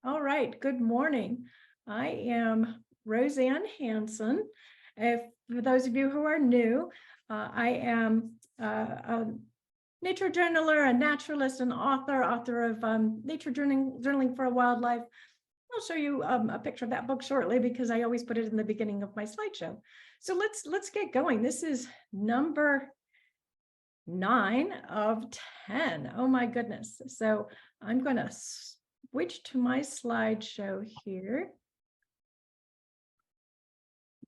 All right. Good morning. I am Roseanne Hanson. If for those of you who are new, I am a nature journaler, a naturalist, an author of Nature Journaling for a Wildlife. I'll show you a picture of that book shortly because I always put it in the beginning of my slideshow. So let's get going. This is number 9 of 10. Oh my goodness. So I'm going to switch to my slideshow here.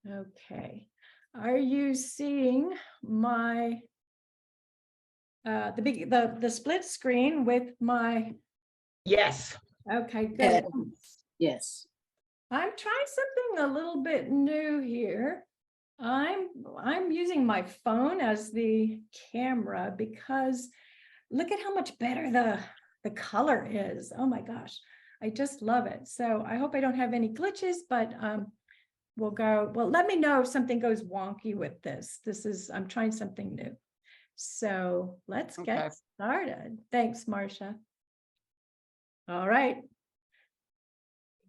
Okay. Are you seeing my the split screen with my? Yes. Okay, good. Yes. I'm trying something a little bit new here. I'm using my phone as the camera because look at how much better the color is. Oh my gosh, I just love it. So I hope I don't have any glitches, but we'll go. Well, let me know if something goes wonky with this. I'm trying something new. So let's get started. Thanks, Marcia. All right.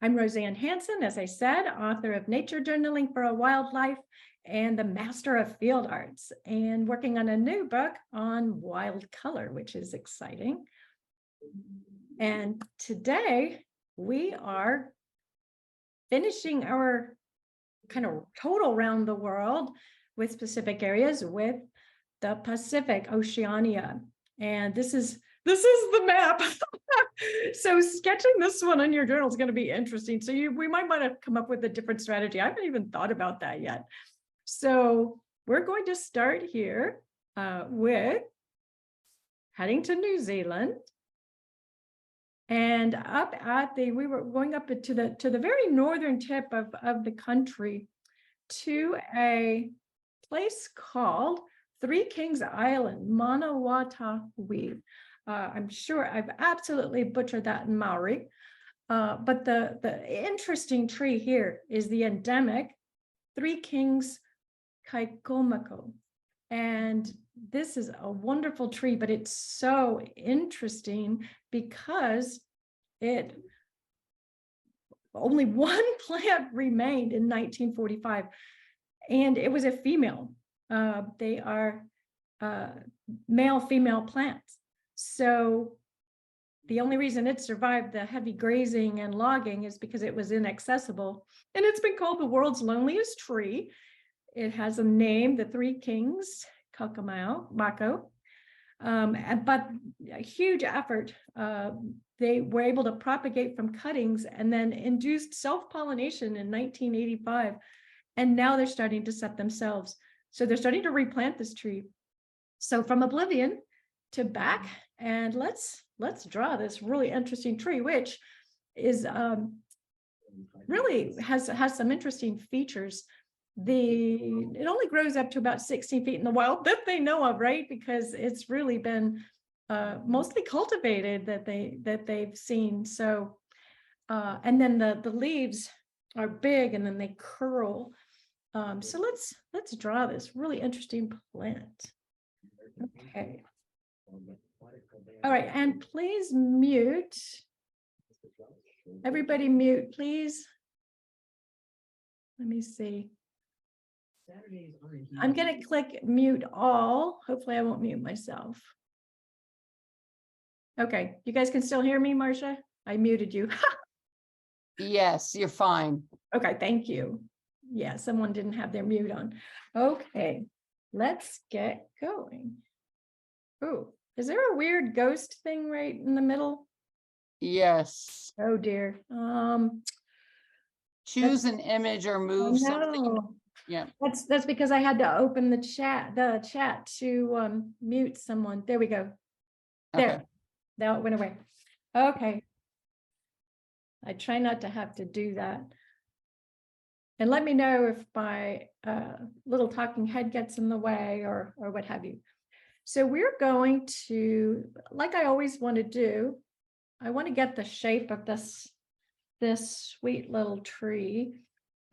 I'm Roseanne Hanson, as I said, author of Nature Journaling for a Wildlife and the master of field arts, and working on a new book on wild color, which is exciting. And today we are finishing our kind of total around the world with specific areas with the Pacific, Oceania. And this is the map. So sketching this one in your journal is going to be interesting. So we might want to come up with a different strategy. I haven't even thought about that yet. So we're going to start here with heading to New Zealand. And we were going up to the very northern tip of the country to a place called Three Kings Island, Manawatū. I'm sure I've absolutely butchered that in Maori. But the interesting tree here is the endemic Three Kings Kaikomako. And this is a wonderful tree, but it's so interesting because only one plant remained in 1945, and it was a female. They are male-female plants. So the only reason it survived the heavy grazing and logging is because it was inaccessible. And it's been called the world's loneliest tree. It has a name, the Three Kings, Mako. But a huge effort. They were able to propagate from cuttings and then induced self-pollination in 1985. And now they're starting to set themselves. So they're starting to replant this tree. So from oblivion to back, and let's draw this really interesting tree, which is really has some interesting features. It only grows up to about 16 feet in the wild that they know of, right? Because it's really been mostly cultivated that they've seen. So and then the leaves are big and then they curl. So let's draw this really interesting plant. Okay. All right, and please mute. Everybody mute, please. Let me see. I'm going to click mute all. Hopefully I won't mute myself. Okay, you guys can still hear me, Marcia? I muted you. Yes, you're fine. Okay, thank you. Yeah, someone didn't have their mute on. Okay, let's get going. Oh, is there a weird ghost thing right in the middle? Yes. Oh dear. Choose an image or move something. Yeah. That's because I had to open the chat to mute someone. There we go. There. Okay. Now it went away. Okay. I try not to have to do that. And let me know if my little talking head gets in the way or what have you. So we're going to, like I always want to do, I want to get the shape of this sweet little tree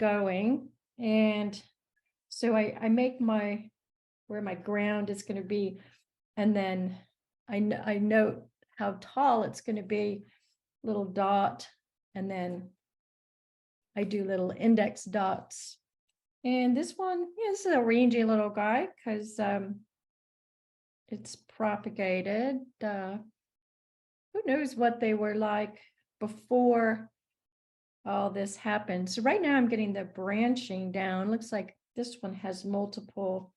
going. And so I make where my ground is going to be. And then I note how tall it's going to be, little dot and then I do little index dots. And this one is a rangy little guy because it's propagated. Who knows what they were like before all this happened. So right now I'm getting the branching down. Looks like this one has multiple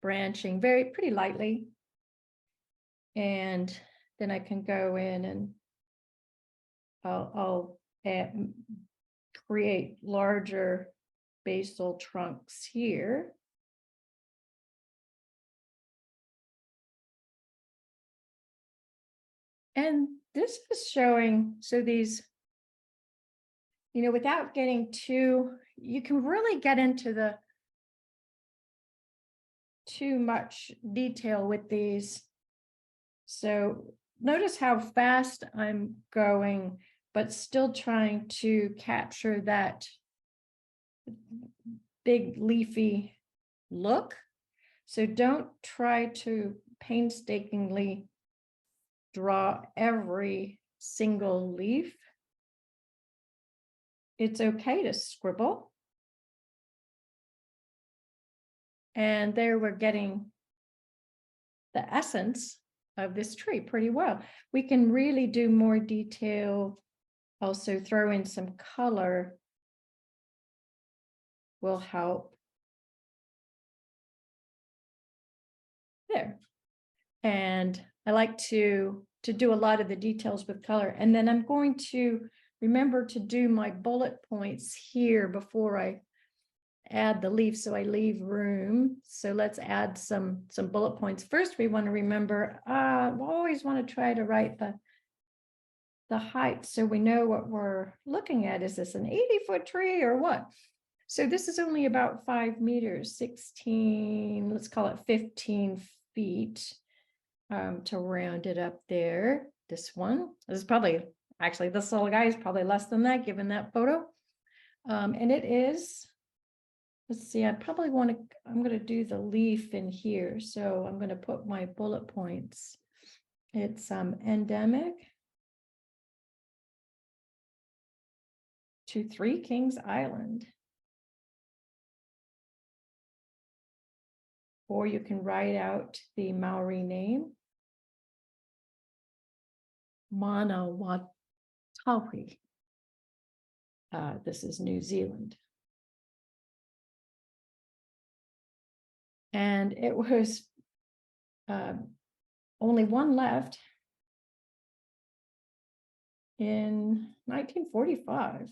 branching, pretty lightly. And then I can go in and I'll create larger basal trunks here. And this is showing, so these, without getting you can really get into too much detail with these. So notice how fast I'm going, but still trying to capture that big leafy look. So don't try to painstakingly draw every single leaf. It's okay to scribble. And there we're getting the essence of this tree pretty well. We can really do more detail, also throw in some color will help. There. And I like to do a lot of the details with color. And then I'm going to remember to do my bullet points here before I add the leaf, so I leave room. So let's add some bullet points. First, we want to remember, we always want to try to write the height so we know what we're looking at. Is this an 80-foot tree or what? So this is only about 5 meters, 16, let's call it 15 feet to round it up there. This one is probably, actually this little guy is probably less than that given that photo. And it is, let's see, I'm going to do the leaf in here. So I'm going to put my bullet points. It's endemic to Three Kings Island. Or you can write out the Maori name, Manawatauhi. This is New Zealand. And it was only one left in 1945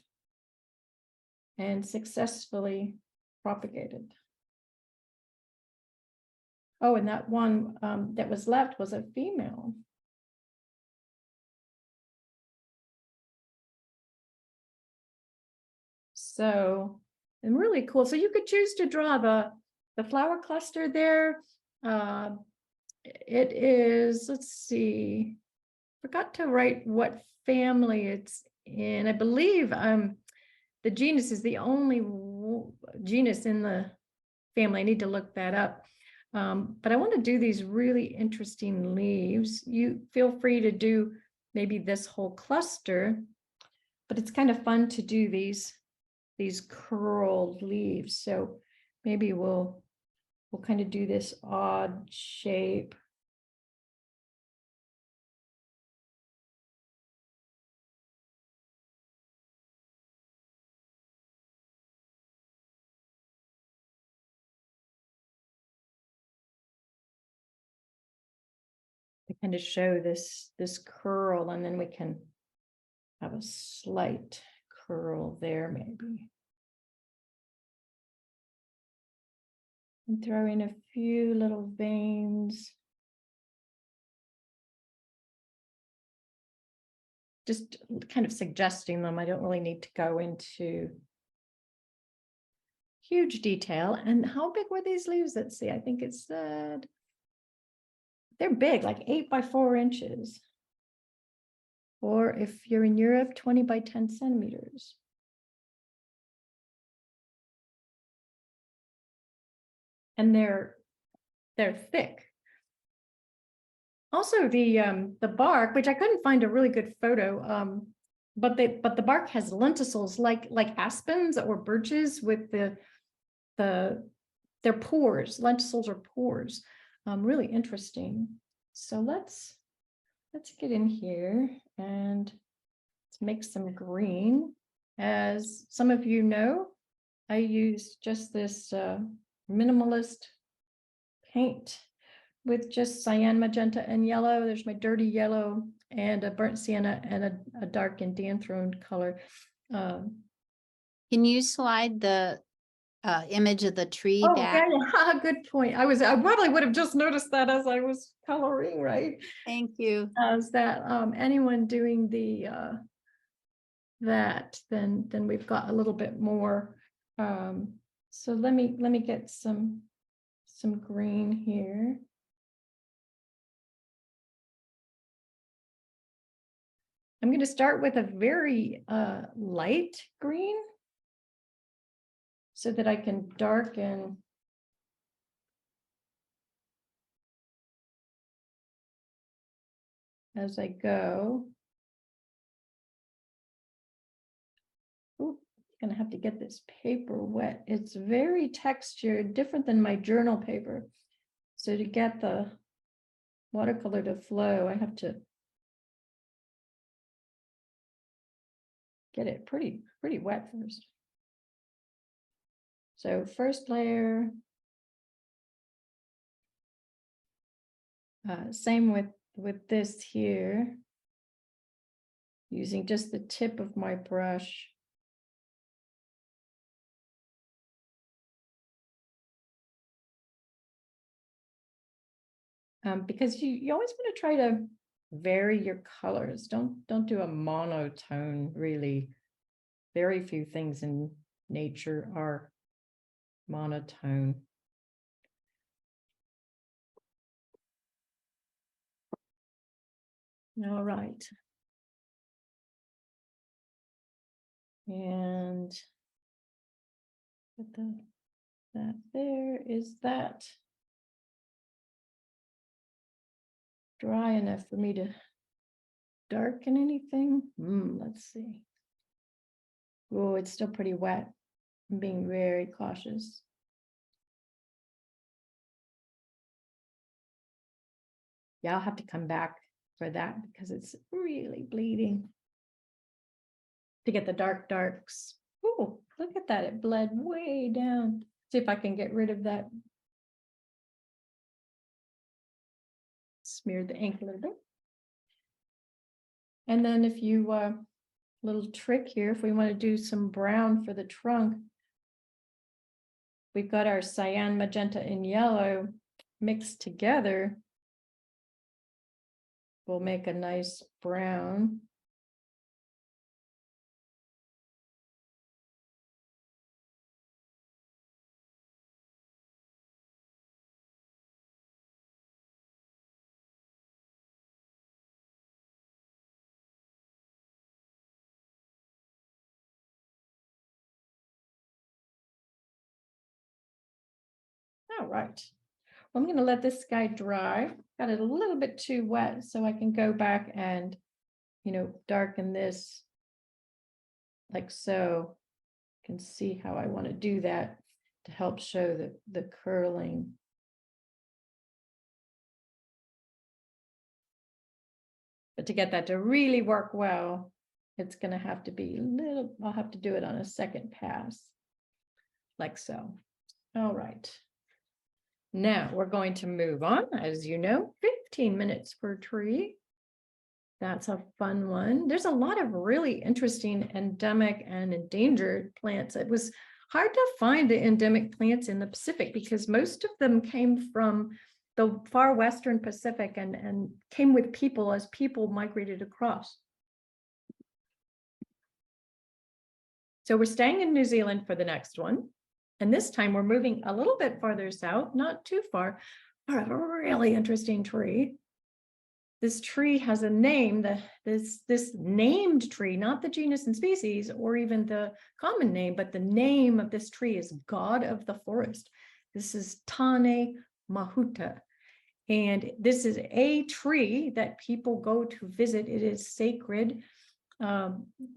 and successfully propagated. Oh, and that one that was left was a female. So, and really cool. So you could choose to draw the flower cluster there. It is, let's see, forgot to write what family it's in. I believe the genus is the only genus in the family. I need to look that up. But I want to do these really interesting leaves. You feel free to do maybe this whole cluster, but it's kind of fun to do these curled leaves. So maybe we'll kind of do this odd shape. To kind of show this curl, and then we can have a slight curl there maybe. And throw in a few little veins. Just kind of suggesting them. I don't really need to go into huge detail. And how big were these leaves? Let's see, I think it said they're big, like 8 by 4 inches. Or if you're in Europe, 20 by 10 centimeters. And they're thick. Also, the bark, which I couldn't find a really good photo. but the bark has lenticels like aspens or birches with their pores. Lenticels are pores. Really interesting. So let's get in here and let's make some green. As some of you know, I use just this minimalist paint with just cyan, magenta, and yellow. There's my dirty yellow and a burnt sienna and a dark indanthrone color. Can you slide the image of the tree Oh, back? yeah, good point. I probably would have just noticed that as I was coloring, right? Thank you. Is that anyone doing the that, then we've got a little bit more. So let me get some green here. I'm going to start with a very light green so that I can darken as I go. Ooh, gonna have to get this paper wet. It's very textured, different than my journal paper. So to get the watercolor to flow, I have to get it pretty wet first. So first layer, same with this here, using just the tip of my brush. Because you always want to try to vary your colors. Don't do a monotone, really. Very few things in nature are monotone. All right. And put that there. Is that dry enough for me to darken anything? Let's see. Oh, it's still pretty wet. I'm being very cautious. Yeah, I'll have to come back for that because it's really bleeding to get the darks. Oh, look at that. It bled way down. See if I can get rid of that. Smeared the ink a little bit. And then if you, little trick here, if we want to do some brown for the trunk, we've got our cyan, magenta, and yellow mixed together. We'll make a nice brown. All right. I'm going to let this guy dry. Got it a little bit too wet, so I can go back and, darken this like so. You can see how I want to do that to help show the curling. But to get that to really work well, it's going to have to be I'll have to do it on a second pass, like so. All right. Now we're going to move on, as you know, 15 minutes per tree. That's a fun one. There's a lot of really interesting endemic and endangered plants. It was hard to find the endemic plants in the Pacific because most of them came from the far western Pacific and came with people as people migrated across. So we're staying in New Zealand for the next one. And this time we're moving a little bit farther south, not too far, for a really interesting tree. This tree has a name, this named tree, not the genus and species or even the common name, but the name of this tree is God of the Forest. This is Tane Mahuta. And this is a tree that people go to visit. It is sacred.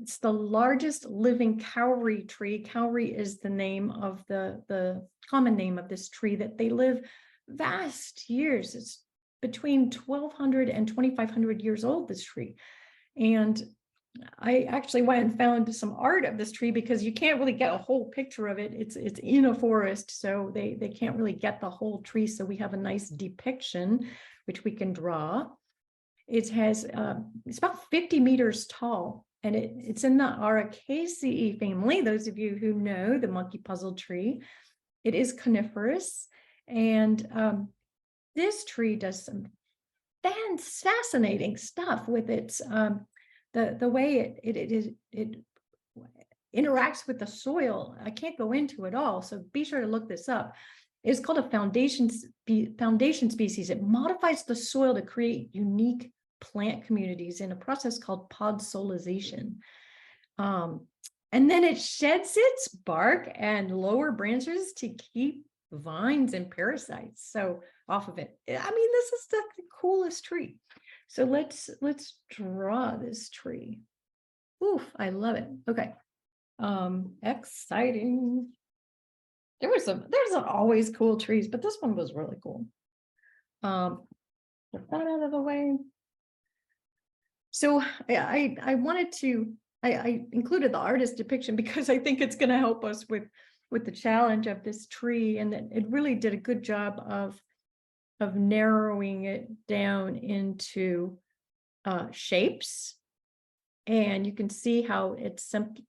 It's the largest living kauri tree. Kauri is the name of the common name of this tree, that they live vast years. It's between 1,200 and 2,500 years old, this tree. And I actually went and found some art of this tree because you can't really get a whole picture of it. It's in a forest, so they can't really get the whole tree. So we have a nice depiction, which we can draw. It has, it's about 50 meters tall, and it's in the Araceae family. Those of you who know the monkey puzzle tree, it is coniferous. And this tree does some fascinating stuff with its, the way it interacts with the soil. I can't go into it all, so be sure to look this up. It's called a foundation species. It modifies the soil to create unique plant communities in a process called podsolization. And then it sheds its bark and lower branches to keep vines and parasites so off of it. I mean, this is the coolest tree. So let's draw this tree. Oof, I love it. Okay. Exciting. There's always cool trees, but this one was really cool. Get that out of the way. So I wanted to, I included the artist depiction because I think it's going to help us with the challenge of this tree, and it really did a good job of narrowing it down into shapes. And you can see how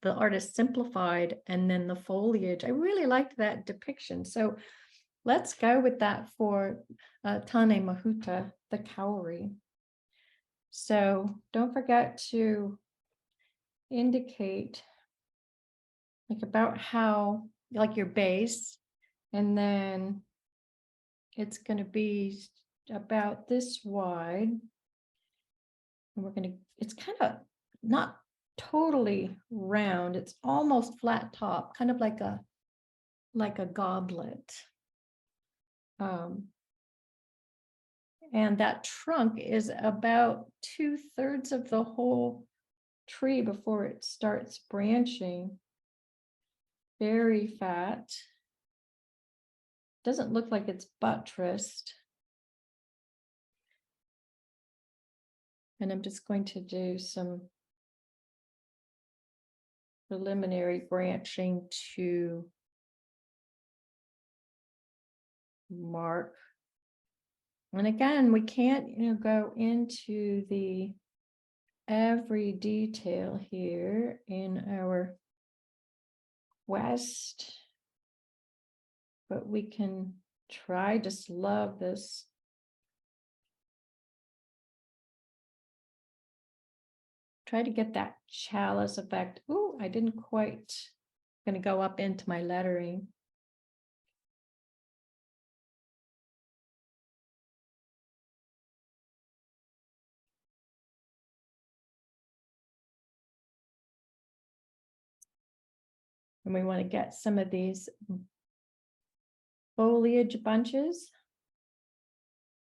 the artist simplified, and then the foliage. I really liked that depiction. So let's go with that for Tane Mahuta, the kauri. So don't forget to indicate like about how, like your base, and then it's going to be about this wide. And it's kind of not totally round. It's almost flat top, kind of like a goblet. And that trunk is about 2/3 of the whole tree before it starts branching. Very fat. Doesn't look like it's buttressed. And I'm just going to do some preliminary branching to mark. And again, we can't, go into every detail here in our quest, but we can try. Just love this. Try to get that chalice effect. Ooh, I didn't quite, going to go up into my lettering. And we want to get some of these foliage bunches,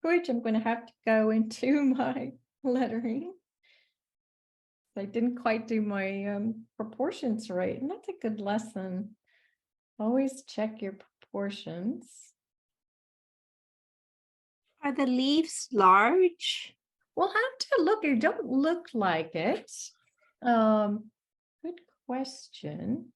which I'm going to have to go into my lettering. I didn't quite do my proportions right, and that's a good lesson. Always check your proportions. Are the leaves large? We'll have to look. It don't look like it. Good question.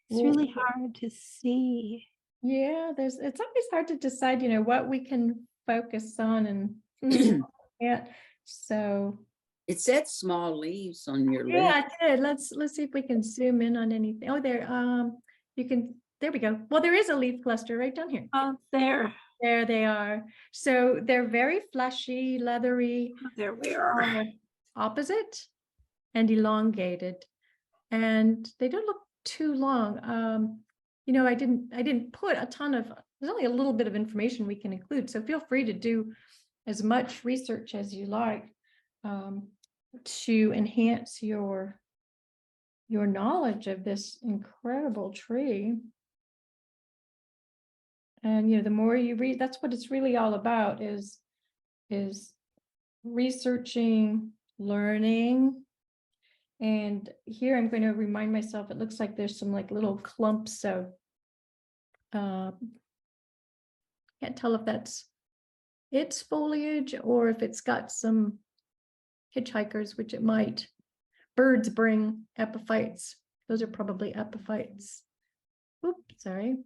It's really hard to see. Yeah, it's always hard to decide, what we can focus on and can't. So It said small leaves on your list. yeah, I did. Let's see if we can zoom in on anything. Oh, there. There we go. Well, there is a leaf cluster right down here. Oh, there. There they are. So they're very fleshy, leathery. Oh, there we are. Opposite and elongated, and they don't look too long. I didn't put a ton of. There's only a little bit of information we can include, so feel free to do as much research as you like to enhance your knowledge of this incredible tree. And the more you read, that's what it's really all about, is researching, learning, And here I'm going to remind myself, it looks like there's some like little clumps of, can't tell if that's its foliage or if it's got some hitchhikers, which it might. Birds bring epiphytes. Those are probably epiphytes. Oops, sorry.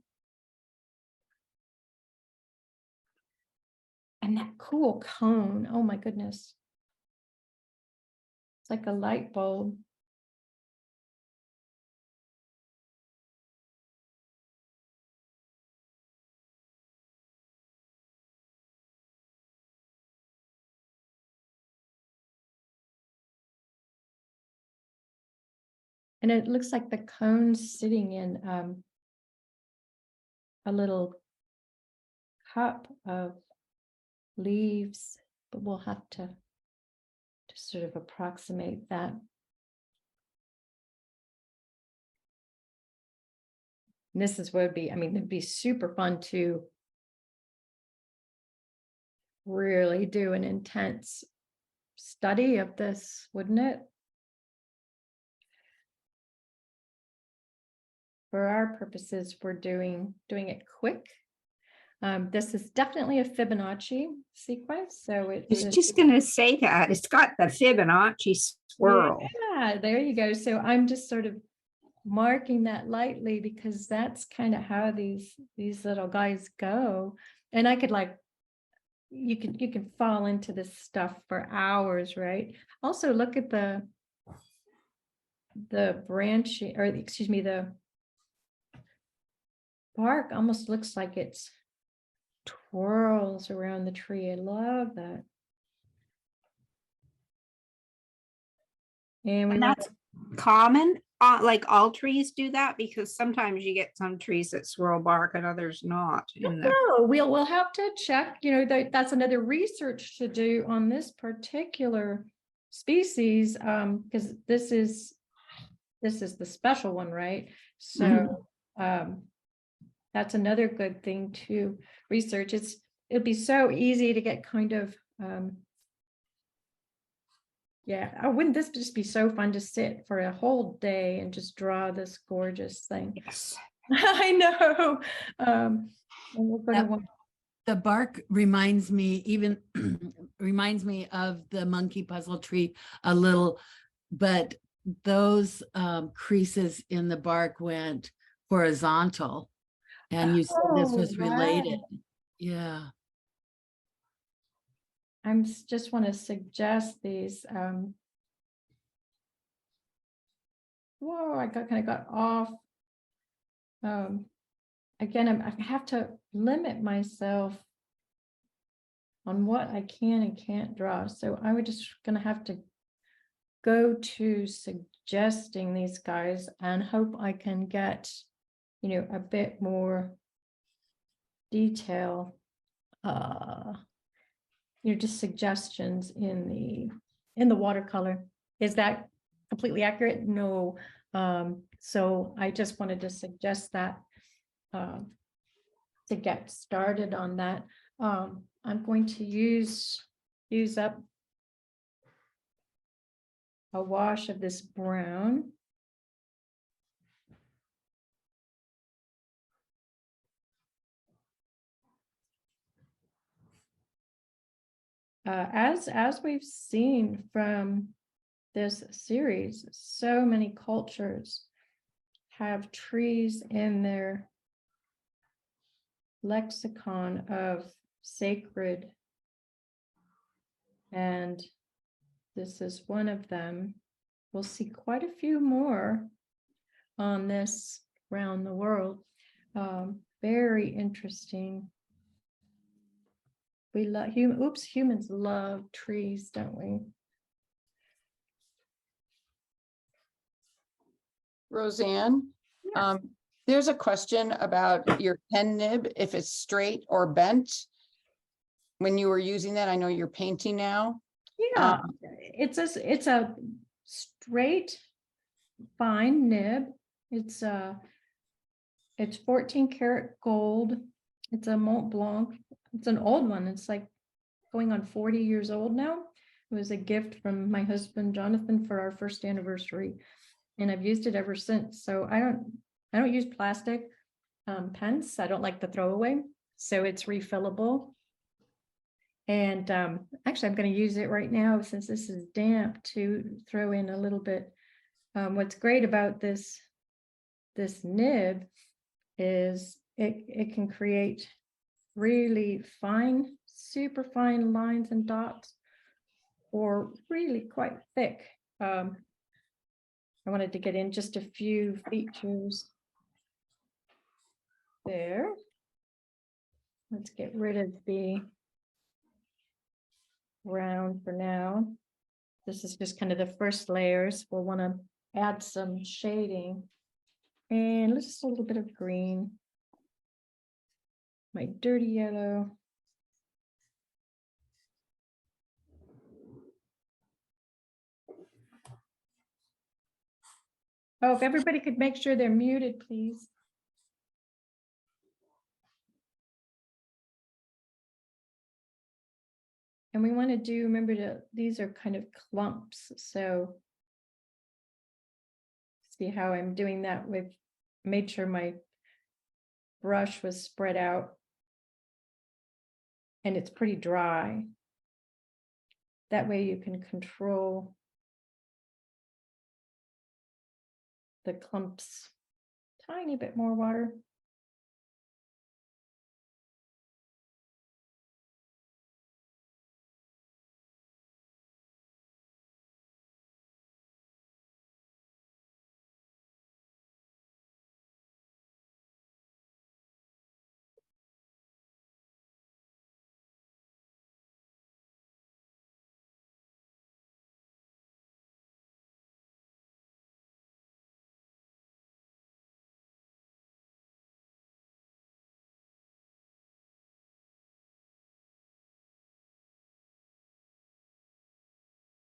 And that cool cone, oh my goodness. It's like a light bulb. And it looks like the cone's sitting in a little cup of leaves, but we'll have to sort of approximate that. And this is what would be, I mean, it'd be super fun to really do an intense study of this, wouldn't it? For our purposes, we're doing it quick. This is definitely a Fibonacci sequence, so I was just going to say that it's got the Fibonacci swirl. Yeah, there you go. So I'm just sort of marking that lightly because that's kind of how these little guys go. And I could like, you can fall into this stuff for hours, right? Also look at the branching, or excuse me, the bark almost looks like it's twirls around the tree. I love that. And that's common, like all trees do that, because sometimes you get some trees that swirl bark and others not. No, we'll have to check, you know, that's another research to do on this particular species, because this is the special one, right? So that's another good thing to research. It'd be so easy to get kind of yeah, wouldn't this just be so fun to sit for a whole day and just draw this gorgeous thing? Yes. I know. And we're going to want the bark reminds me reminds me of the monkey puzzle tree a little, but those creases in the bark went horizontal, and you said this was related. wow. Yeah. I'm just want to suggest these. Whoa, I kind of got off. Again, I have to limit myself on what I can and can't draw. So I would just going to have to go to suggesting these guys and hope I can get, you know, a bit more detail. You know, just suggestions in the watercolor. Is that completely accurate? No. So I just wanted to suggest that to get started on that. I'm going to use up a wash of this brown. As we've seen from this series, so many cultures have trees in their lexicon of sacred, and this is one of them. We'll see quite a few more on this around the world. Very interesting. We love humans love trees, don't we? Roseanne, Yes. there's a question about your pen nib, if it's straight or bent. When you were using that, I know you're painting now. Yeah, it's a straight, fine nib. It's 14 karat gold. It's a Mont Blanc. It's an old one. It's like going on 40 years old now. It was a gift from my husband, Jonathan, for our first anniversary. And I've used it ever since. So I don't use plastic pens. I don't like the throwaway. So it's refillable. And actually, I'm going to use it right now since this is damp to throw in a little bit. What's great about this nib is it can create really fine, super fine lines and dots, or really quite thick. I wanted to get in just a few features there. Let's get rid of the round for now. This is just kind of the first layers. We'll want to add some shading and just a little bit of green. My dirty yellow. Oh, if everybody could make sure they're muted, please. And we want to do, remember these are kind of clumps. So see how I'm doing that with, made sure my brush was spread out and it's pretty dry. That way you can control the clumps. Tiny bit more water.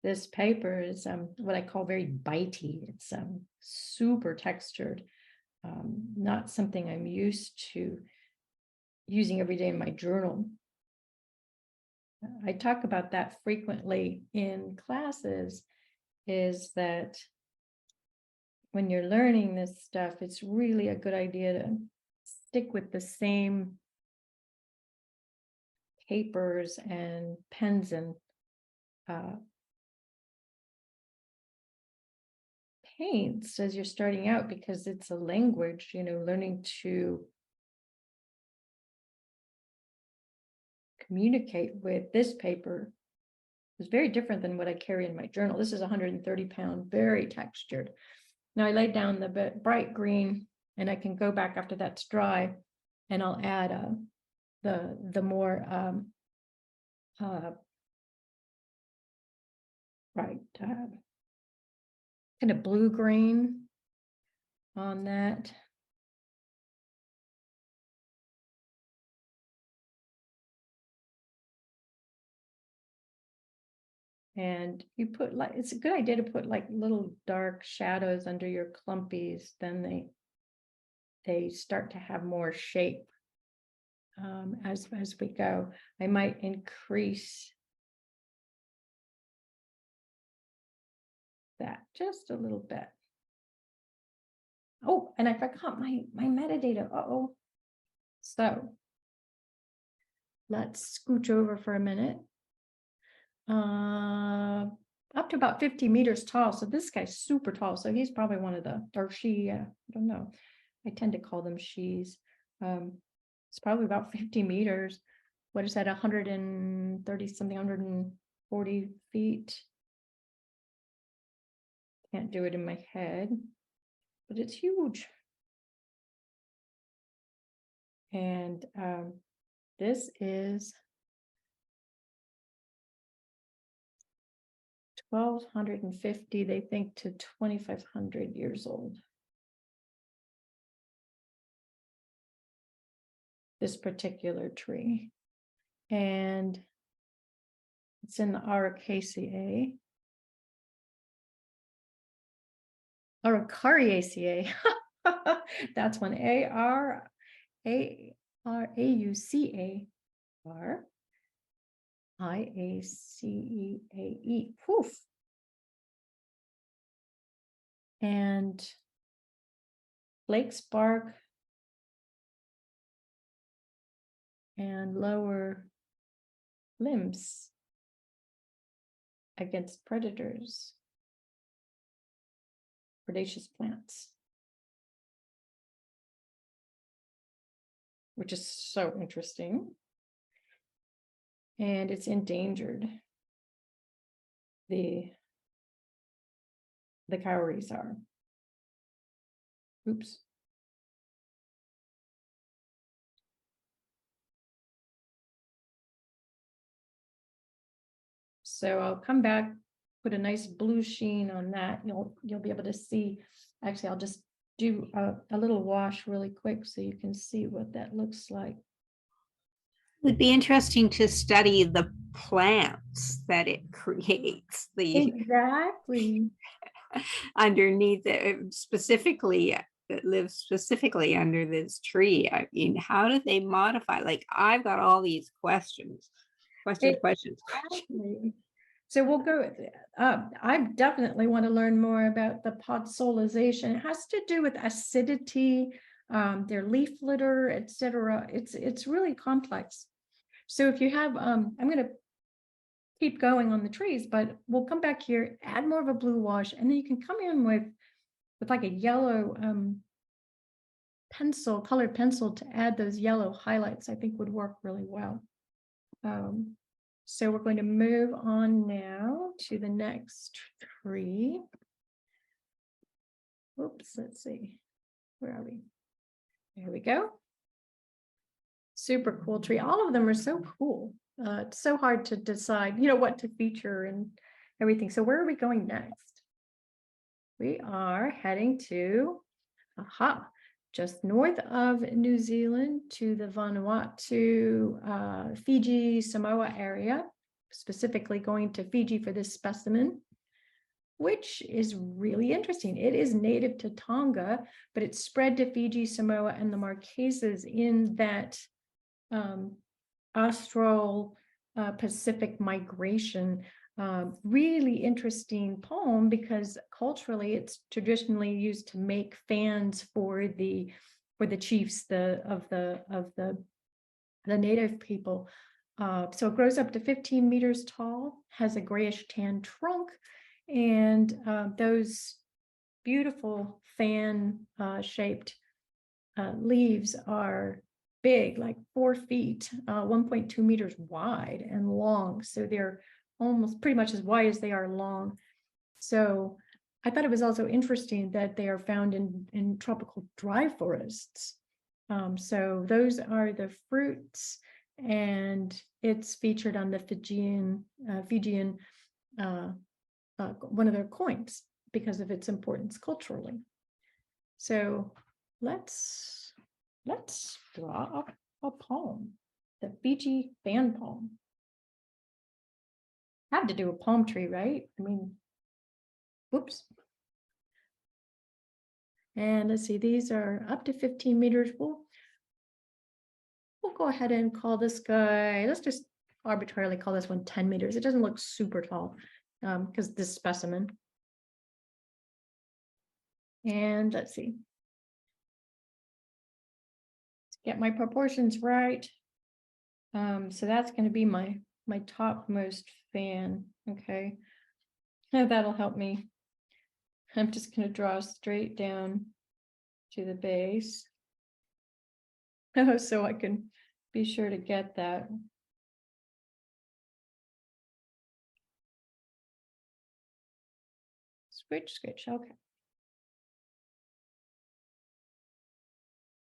This paper is what I call very bitey. It's super textured, not something I'm used to using every day in my journal. I talk about that frequently in classes, is that when you're learning this stuff, it's really a good idea to stick with the same papers and pens and paints as you're starting out, because it's a language, learning to communicate with this paper is very different than what I carry in my journal. This is 130 pound, very textured. Now I laid down the bright green and I can go back after that's dry and I'll add the more kind of blue green on that. And you put it's a good idea to put like little dark shadows under your clumpies, then they start to have more shape as we go. I might increase that just a little bit. Oh, and I forgot my metadata. Uh-oh. So let's scooch over for a minute. Up to about 50 meters tall. So this guy's super tall. So he's probably one of the, or she, I don't know. I tend to call them she's. It's probably about 50 meters. What is that? 130 something, 140 feet. Can't do it in my head, but it's huge. And this is 1,250, they think, to 2,500 years old. This particular tree. And it's in the Araucaceae. Araucariaceae. That's one. Araucaar. IACEAE. Poof. And flake spark and lower limbs against predators, predaceous plants, which is so interesting. And it's endangered. The cowries are. Oops. So I'll come back, put a nice blue sheen on that. You'll be able to see. Actually, I'll just do a little wash really quick so you can see what that looks like. It would be interesting to study the plants that it creates, the Exactly. underneath it, specifically that lives specifically under this tree. I mean, how do they modify? Like, I've got all these questions. Questions. Exactly. So we'll go with it. I definitely want to learn more about the podsolization. It has to do with acidity, their leaf litter, etc. It's really complex. So if you have, I'm going to keep going on the trees, but we'll come back here, add more of a blue wash, and then you can come in with like a yellow colored pencil to add those yellow highlights. I think would work really well. So we're going to move on now to the next tree. Oops, let's see. Where are we? There we go. Super cool tree. All of them are so cool. It's so hard to decide, what to feature and everything. So where are we going next? We are heading to, just north of New Zealand to the Vanuatu, Fiji, Samoa area, specifically going to Fiji for this specimen, which is really interesting. It is native to Tonga, but it's spread to Fiji, Samoa, and the Marquesas in that Austral Pacific migration. Really interesting poem because culturally it's traditionally used to make fans for the chiefs of the native people. So it grows up to 15 meters tall, has a grayish tan trunk, and those beautiful fan shaped leaves are big, like 4 feet, 1.2 meters wide and long. So they're almost pretty much as wide as they are long. So I thought it was also interesting that they are found in tropical dry forests. So those are the fruits, and it's featured on the Fijian one of their coins because of its importance culturally. So let's draw a poem, the Fiji fan poem. Had to do a palm tree, right? I mean, whoops. And let's see, these are up to 15 meters. We'll go ahead and call this guy, let's just arbitrarily call this one 10 meters. It doesn't look super tall because this specimen. And let's see. Let's get my proportions right. So that's going to be my topmost fan. Okay. And that'll help me. I'm just going to draw straight down to the base. So I can be sure to get that. Switch, okay.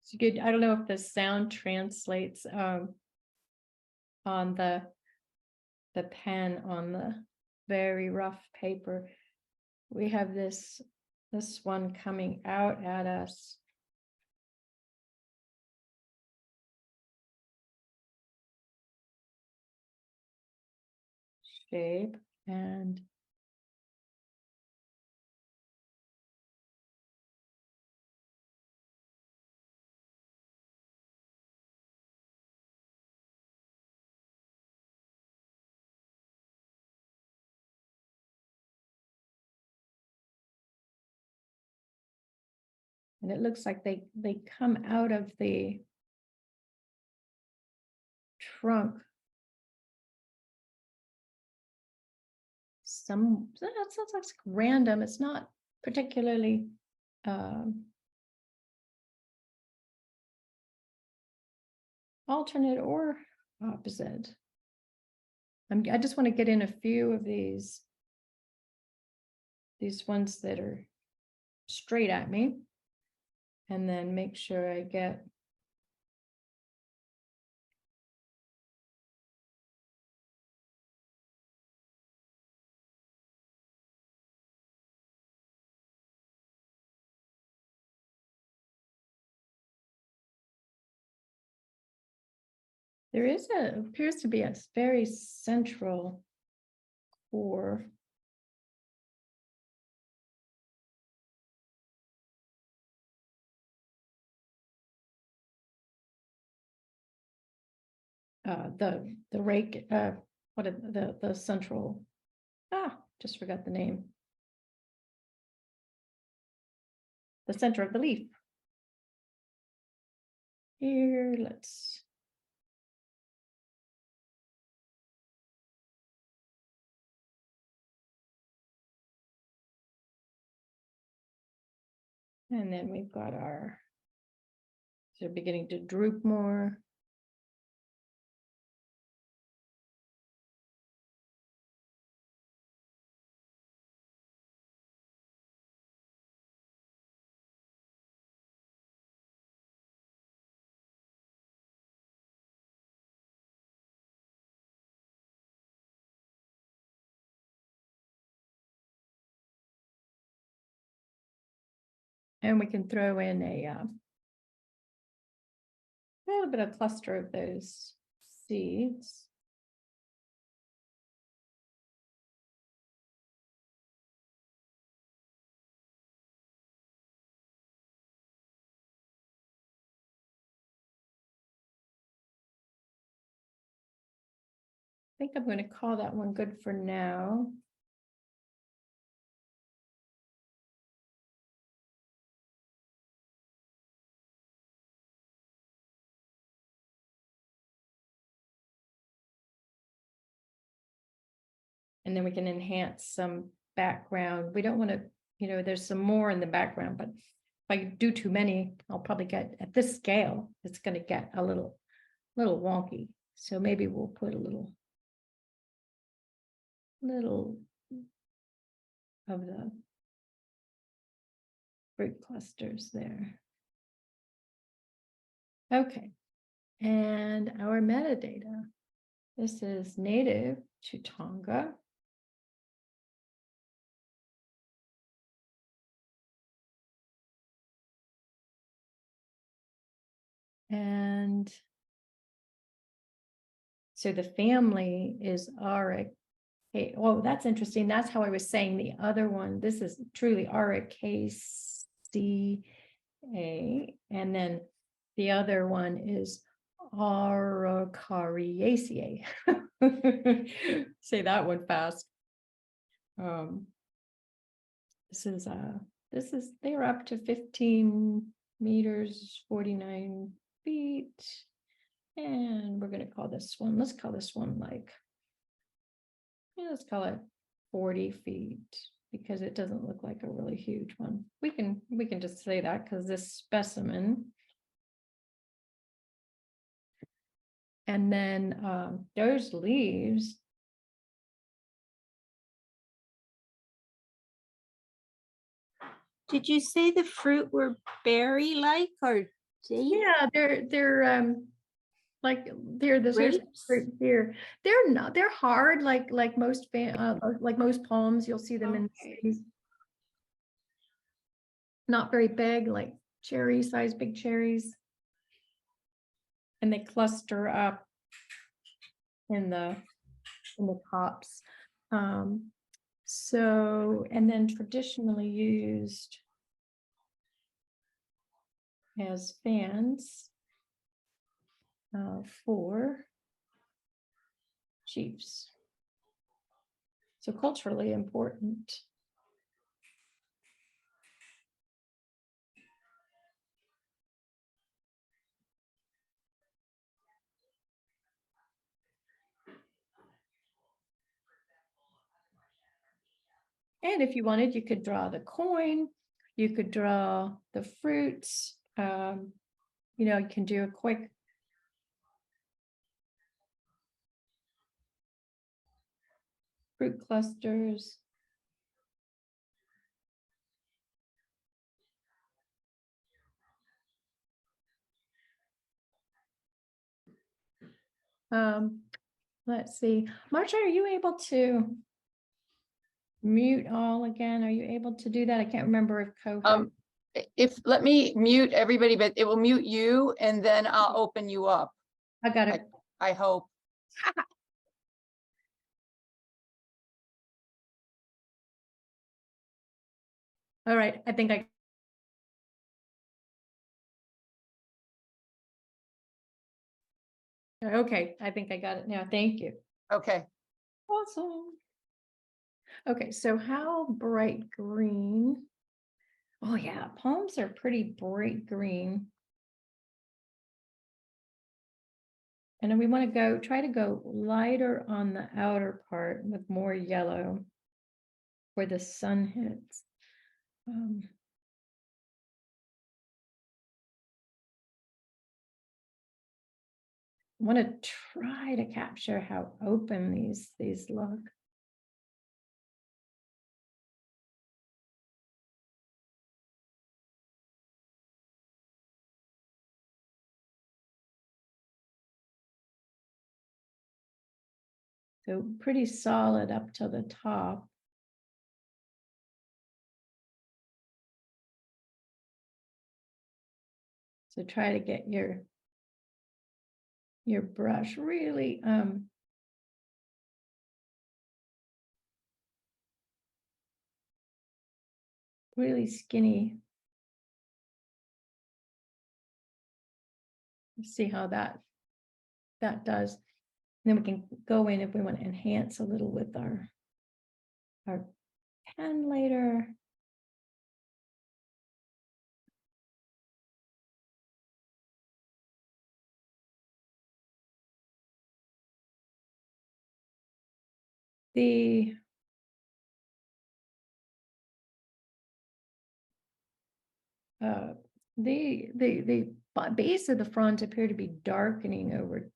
It's good. I don't know if the sound translates on the pen on the very rough paper. We have this one coming out at us. Shape and And it looks like they come out of the trunk. That sounds like random. It's not particularly alternate or opposite. I just want to get in a few of these ones that are straight at me, and then make sure I get appears to be a very central core. The rake, what is the central, just forgot the name. The center of the leaf. Here, let's. And then we've got they're beginning to droop more. And we can throw in a little bit of cluster of those seeds. I think I'm going to call that one good for now. And then we can enhance some background. We don't want to, there's some more in the background, but if I do too many, I'll probably get, at this scale, it's going to get a little wonky. So maybe we'll put a little of the fruit clusters there. Okay. And our metadata. This is native to Tonga. And so the family is Auric. Oh, that's interesting. That's how I was saying the other one. This is truly Auricaceae. And then the other one is Araucariaceae. Say that one fast. They're up to 15 meters, 49 feet. And we're going to call this one, let's call this one let's call it 40 feet, because it doesn't look like a really huge one. We can just say that because this specimen. And then those leaves. Did you say the fruit were berry-like or date? Yeah, they're like there's Grapes? fruit here. They're hard like most palms. You'll see them in Okay. cities. Not very big, like cherry size, big cherries. And they cluster up in the tops. So, and then traditionally used as fans for chiefs. So culturally important. And if you wanted, you could draw the coin, you could draw the fruits. You know, you can do a quick fruit clusters. Let's see, Marcia, are you able to mute all again? Are you able to do that? I can't remember if Koho. If, let me mute everybody, but it will mute you and then I'll open you up. I got it. I hope. All right, I think I. Okay, I think I got it now. Thank you. Okay. Awesome. Okay, so how bright green? Oh yeah, palms are pretty bright green. And then we want to try to go lighter on the outer part with more yellow where the sun hits. I want to try to capture how open these look. So pretty solid up to the top. So try to get your brush really really skinny. Let's see how that does. And then we can go in if we want to enhance a little with our pen later. The base of the front appear to be darkening over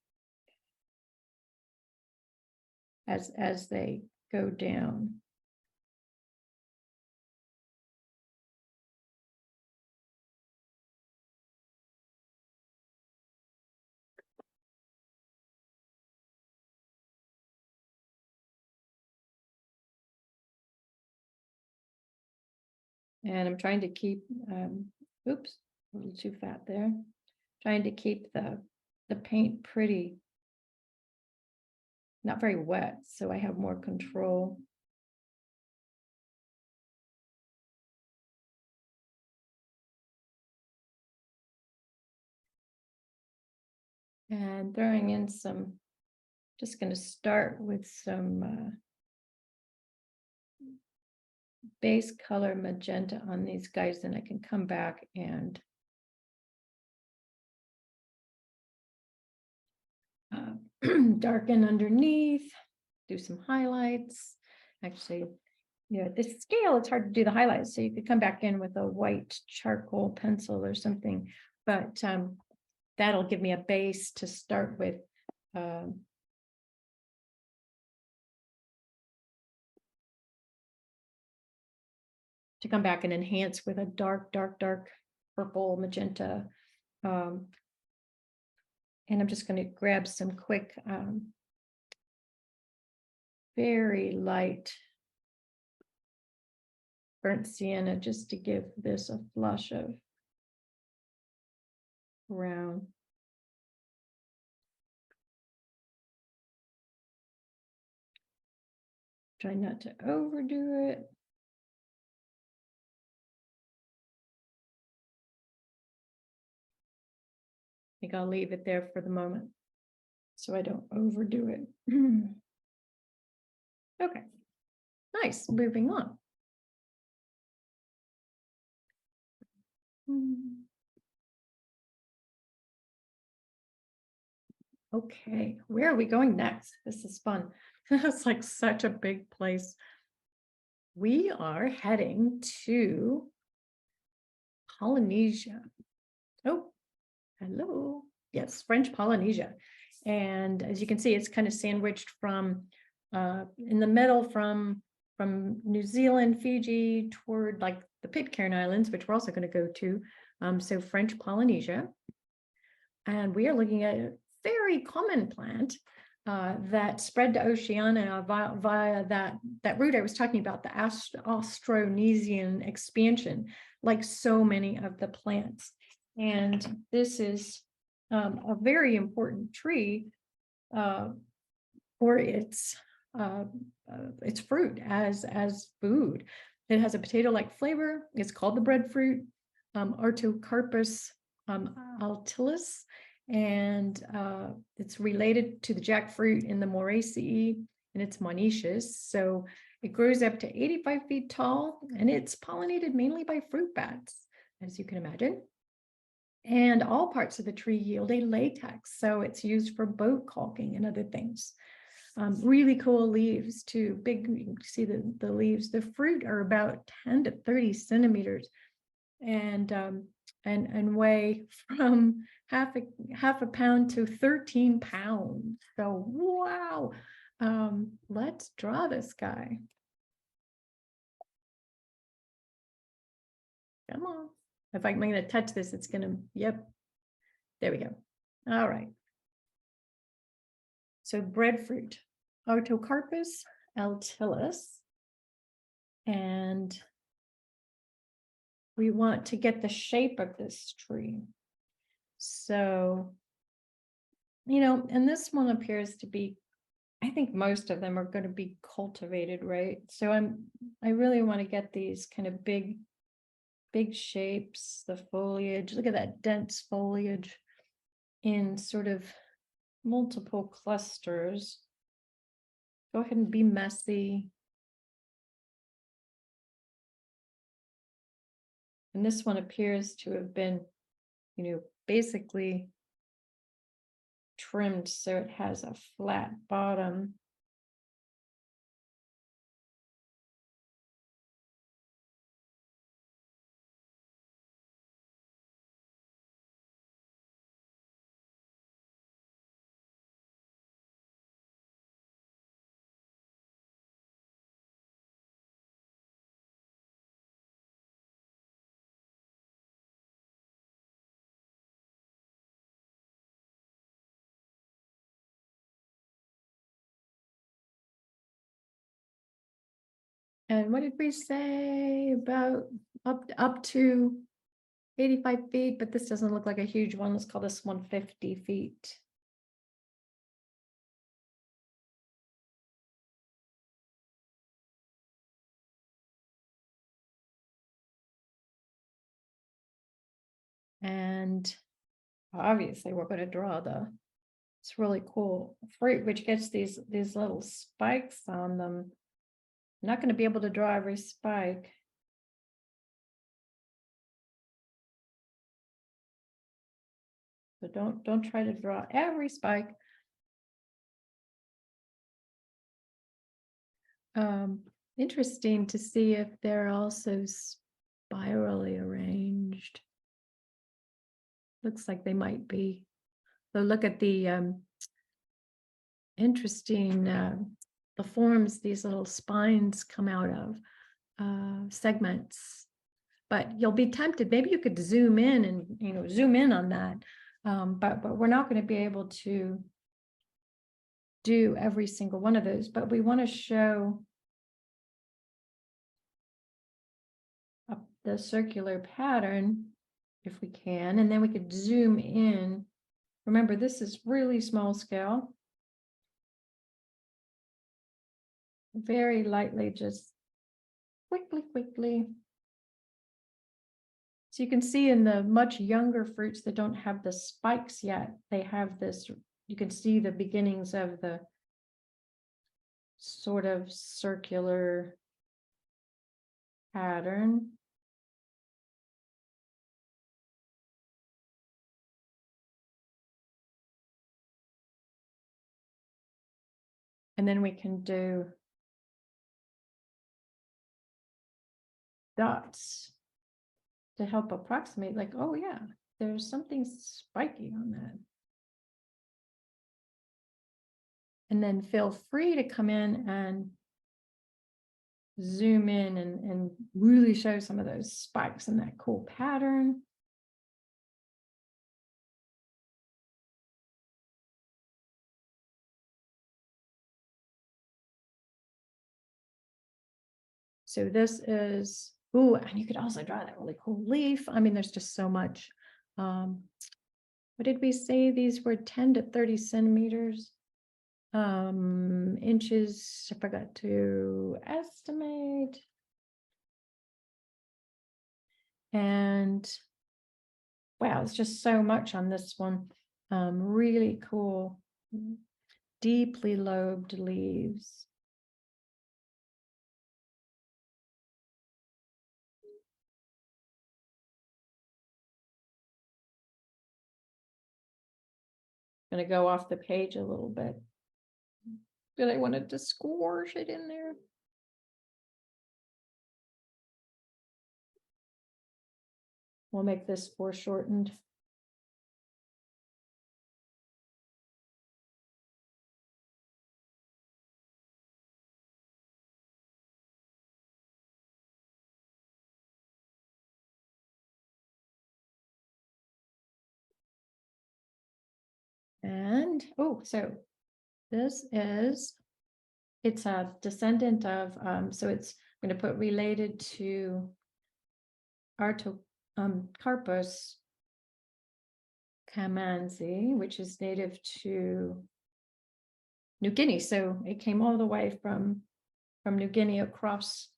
as they go down. And I'm trying to keep, oops, a little too fat there. Trying to keep the paint pretty, not very wet, so I have more control. And throwing in some, just going to start with some base color magenta on these guys, then I can come back and darken underneath, do some highlights. Actually, you know, at this scale, it's hard to do the highlights, so you could come back in with a white charcoal pencil or something, but that'll give me a base to start with. To come back and enhance with a dark purple magenta. And I'm just going to grab some quick, very light burnt sienna just to give this a flush of brown. Try not to overdo it. I think I'll leave it there for the moment so I don't overdo it. Okay, nice, moving on. Okay, where are we going next? This is fun. It's like such a big place. we are heading to Polynesia. Oh, hello. Yes, French Polynesia. And as you can see, it's kind of sandwiched from in the middle from New Zealand, Fiji toward like the Pitcairn Islands, which we're also going to go to. So French Polynesia. And we are looking at a very common plant that spread to Oceania via that route I was talking about, the Austronesian expansion, like so many of the plants. And this is a very important tree for its fruit as food. It has a potato-like flavor. It's called the breadfruit, Artocarpus altilis, and it's related to the jackfruit in the Moraceae, and it's monoecious. So it grows up to 85 feet tall, and it's pollinated mainly by fruit bats, as you can imagine. And all parts of the tree yield a latex, so it's used for boat caulking and other things. Really cool leaves too, big, you can see the leaves. The fruit are about 10 to 30 centimeters and weigh from half a pound to 13 pounds. So wow. Let's draw this guy. Come on. If I'm going to touch this, it's going to, yep. There we go. All right. So breadfruit, Artocarpus altilis. And we want to get the shape of this tree. So, you know, and this one appears to be, I think most of them are going to be cultivated, right? So I really want to get these kind of big shapes, the foliage. Look at that dense foliage in sort of multiple clusters. Go ahead and be messy. And this one appears to have been, you know, basically trimmed so it has a flat bottom. And what did we say about up to 85 feet, but this doesn't look like a huge one. Let's call this 150 feet. And obviously we're going to draw it's really cool fruit, which gets these little spikes on them. I'm not going to be able to draw every spike. So don't try to draw every spike. Interesting to see if they're also spirally arranged. Looks like they might be. So look at the interesting the forms these little spines come out of, segments. But you'll be tempted. Maybe you could zoom in and zoom in on that. But we're not going to be able to do every single one of those. But we want to show the circular pattern if we can, and then we could zoom in. Remember, this is really small scale. Very lightly, just quickly. So you can see in the much younger fruits that don't have the spikes yet, they have this, you can see the beginnings of the sort of circular pattern. And then we can do dots to help approximate, like, oh yeah, there's something spiky on that. And then feel free to come in and zoom in and really show some of those spikes in that cool pattern. So this is, ooh, and you could also draw that really cool leaf. I mean, there's just so much. What did we say? These were 10 to 30 centimeters. Inches, I forgot to estimate. And wow, it's just so much on this one. Really cool, deeply lobed leaves. Gonna go off the page a little bit. But I wanted to squish it in there. We'll make this foreshortened. And, oh, so this is, it's a descendant of, so it's, I'm going to put related to Carpus camanzi, which is native to New Guinea. So it came all the way from New Guinea across.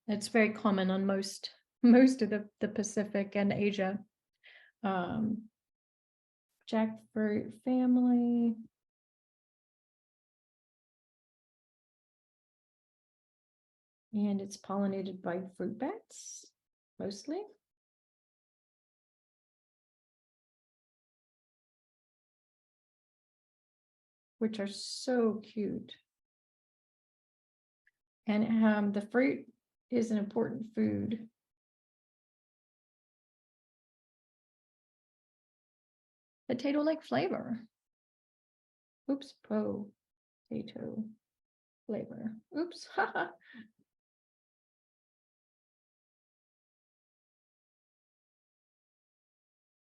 It's very common on most of the Pacific and Asia. Jackfruit family. And it's pollinated by fruit bats, mostly. Which are so cute. And the fruit is an important food. Potato-like flavor. Oops, potato flavor. Oops.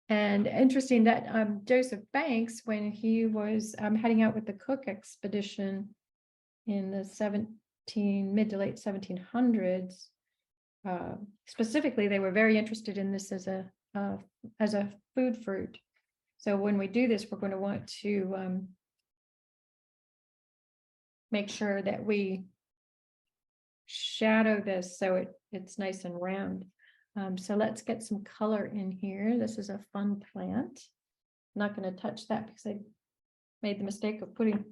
And interesting that Joseph Banks, when he was heading out with the Cook expedition in the mid to late 1700s, specifically, they were very interested in this as a food fruit. So when we do this, we're going to want to make sure that we shadow this so it's nice and round. So let's get some color in here. This is a fun plant. I'm not going to touch that because I made the mistake of putting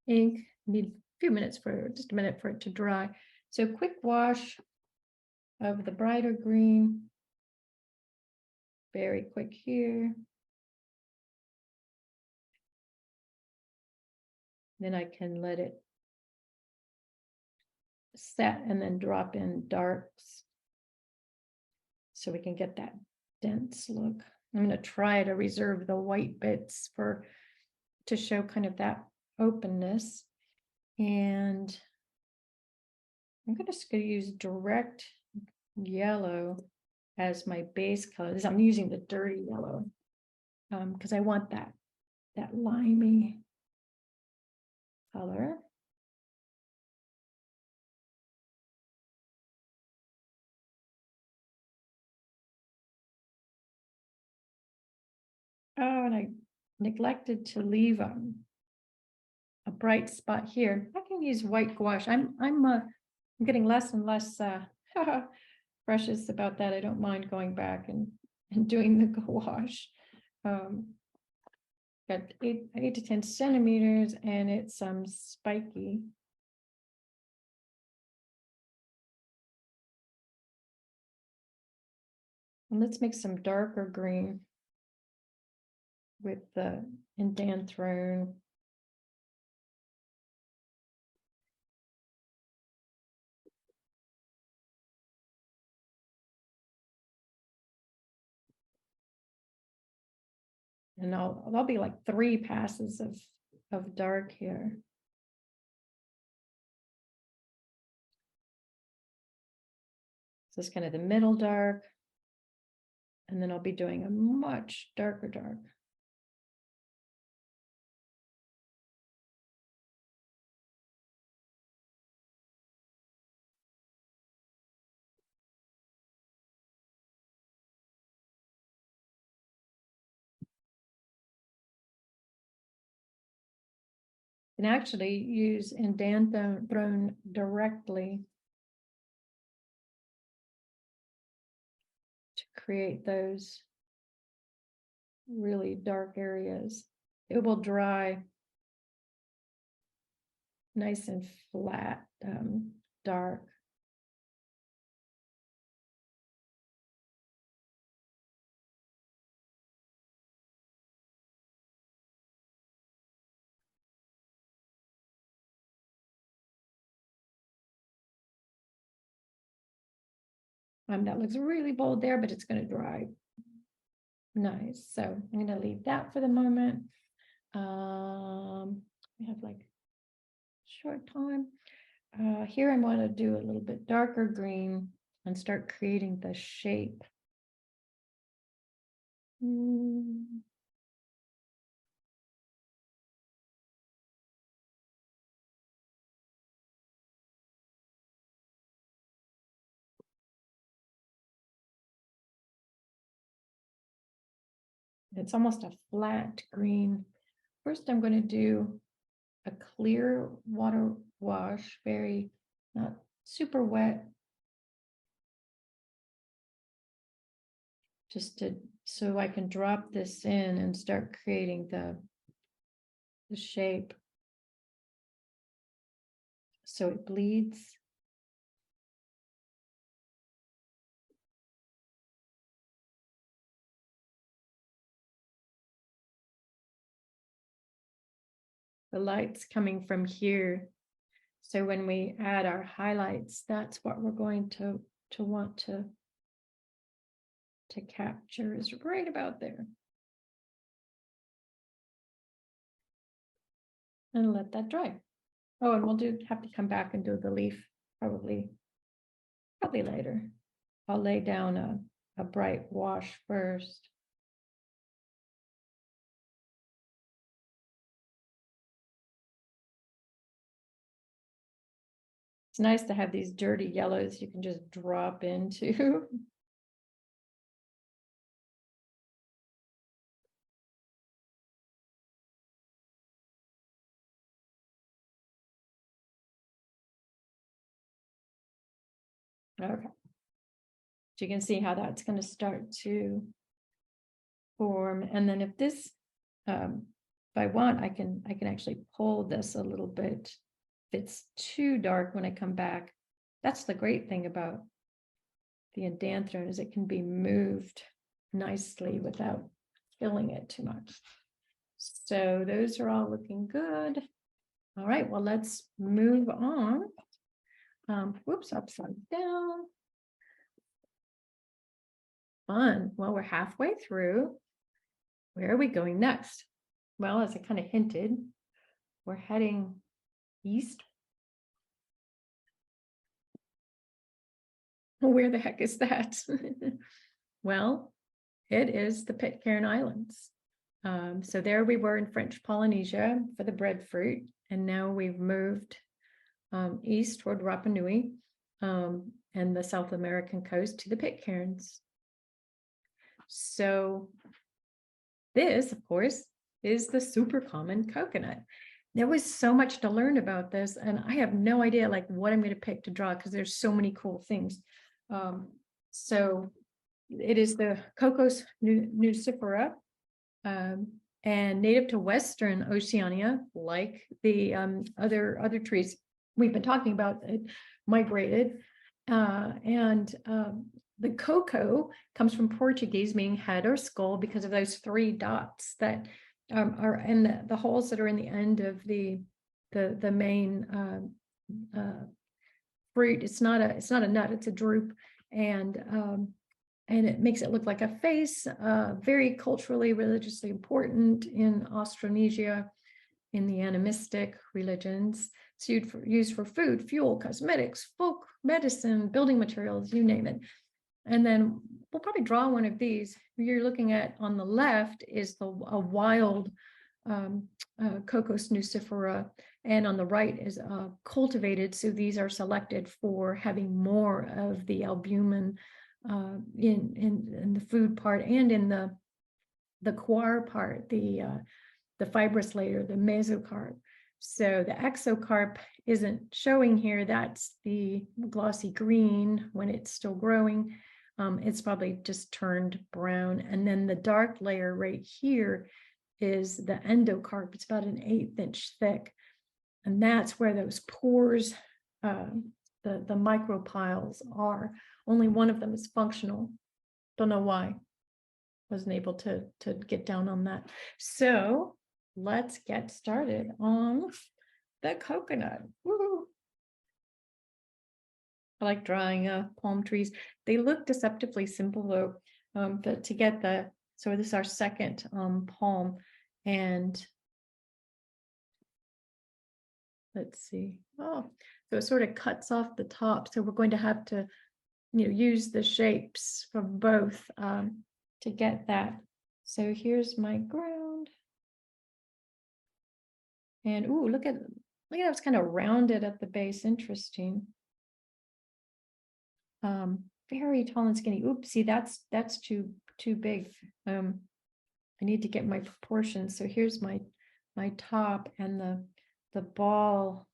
ink. Need a few minutes just a minute for it to dry. So quick wash of the brighter green. Very quick here. Then I can let it set and then drop in darks so we can get that dense look. I'm going to try to reserve the white bits to show kind of that openness. And I'm just going to use direct yellow as my base color. I'm using the dirty yellow because I want that limey color. Oh, and I neglected to leave a bright spot here. I can use white gouache. I'm getting less and less precious about that. I don't mind going back and doing the gouache. Got 8 to 10 centimeters, and it's spiky. And let's make some darker green with the indanthrone. And there'll be like 3 passes of dark here. So it's kind of the middle dark. And then I'll be doing a much darker dark. And actually use indanthrone directly to create those really dark areas. It will dry nice and flat, dark. That looks really bold there, but it's going to dry nice. So I'm going to leave that for the moment. We have like short time. Here I want to do a little bit darker green and start creating the shape. It's almost a flat green. First, I'm going to do a clear water wash, very not super wet. Just so I can drop this in and start creating the shape. So it bleeds. The light's coming from here. So when we add our highlights, that's what we're going to want to capture, is right about there. And let that dry. Oh, and we'll have to come back and do the leaf probably later. I'll lay down a bright wash first. It's nice to have these dirty yellows you can just drop into. Okay. So you can see how that's going to start to form. And then if this, if I want, I can actually pull this a little bit. If it's too dark when I come back, that's the great thing about the indanthrone, is it can be moved nicely without killing it too much. So those are all looking good. All right, well, let's move on. Whoops, upside down. Fun. Well, we're halfway through. Where are we going next? Well, as I kind of hinted, we're heading east. Where the heck is that? Well, it is the Pitcairn Islands. So there we were in French Polynesia for the breadfruit, and now we've moved east toward Rapa Nui and the South American coast to the Pitcairns. So this, of course, is the super common coconut. There was so much to learn about this, and I have no idea like what I'm going to pick to draw because there's so many cool things. So it is the Cocos nucifera, and native to Western Oceania, like the other trees we've been talking about that migrated. The coco comes from Portuguese, meaning head or skull, because of those 3 dots that are in the holes that are in the end of the main fruit. It's not a nut, it's a drupe, and and it makes it look like a face, very culturally, religiously important in Austronesia, in the animistic religions. It's used for food, fuel, cosmetics, folk medicine, building materials, you name it. And then we'll probably draw one of these. You're looking at on the left is a wild Cocos nucifera, and on the right is cultivated. So these are selected for having more of the albumin in the food part and in the coir part, the fibrous layer, the mesocarp. So the exocarp isn't showing here. That's the glossy green when it's still growing. It's probably just turned brown. And then the dark layer right here is the endocarp. It's about an 1/8 inch thick. And that's where those pores, the micropiles are. Only one of them is functional. Don't know why. Wasn't able to get down on that. So let's get started on the coconut. Woo-hoo. I like drawing palm trees. They look deceptively simple though, but to get so this is our second palm, and let's see. Oh, so it sort of cuts off the top. So we're going to have to, use the shapes from both to get that. So here's my ground. And ooh, look at how it's kind of rounded at the base. Interesting. Very tall and skinny. Oops, see, that's too big. I need to get my proportions. So here's my top, and the ball.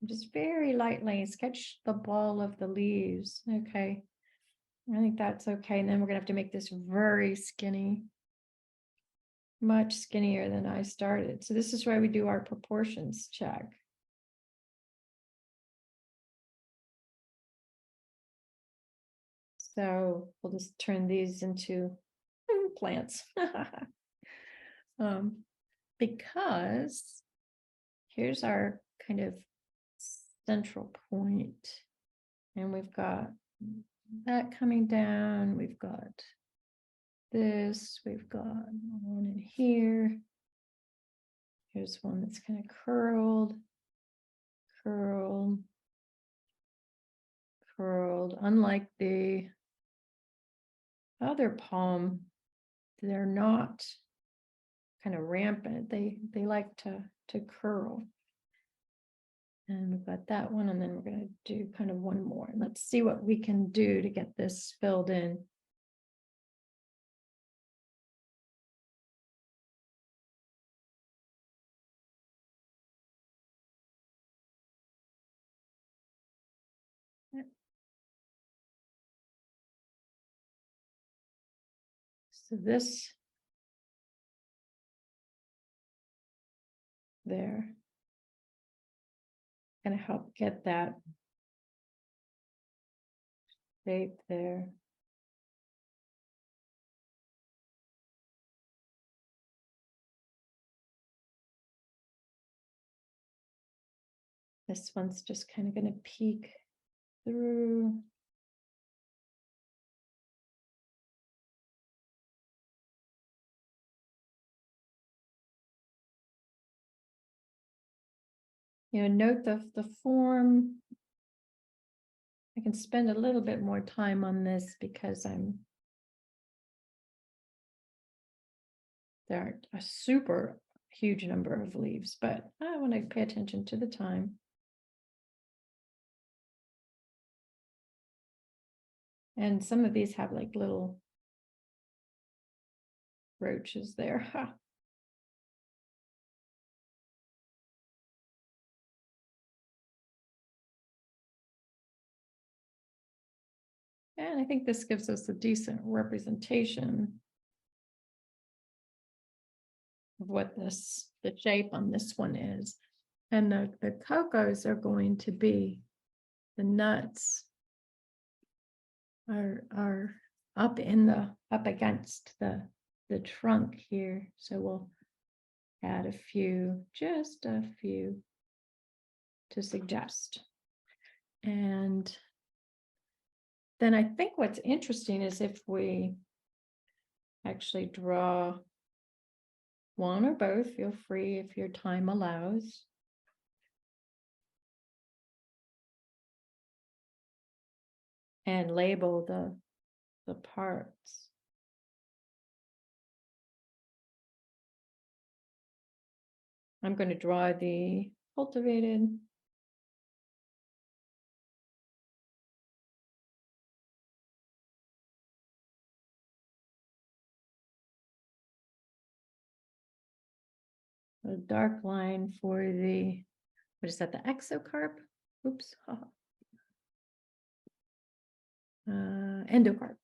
Just very lightly sketch the ball of the leaves. Okay. I think that's okay. And then we're gonna have to make this very skinny. Much skinnier than I started. So this is why we do our proportions check. So we'll just turn these into plants. Because here's our kind of central point. And we've got that coming down. We've got this, we've got one in here. Here's one that's kind of curled, unlike the other palm. They're not kind of rampant. They like to curl. And we've got that one, and then we're going to do kind of one more. Let's see what we can do to get this filled in. So this there going to help get that shape there. This one's just kind of going to peek through. Note the form. I can spend a little bit more time on this because there aren't a super huge number of leaves, but I want to pay attention to the time. And some of these have like little roaches there. And I think this gives us a decent representation of what the shape on this one is. And the cocos are going to be, the nuts are up against the trunk here. So we'll add just a few to suggest. And then I think what's interesting is if we actually draw one or both, feel free if your time allows. And label the parts. I'm going to draw the cultivated. A dark line for the, what is that, the exocarp? Oops. Endocarp.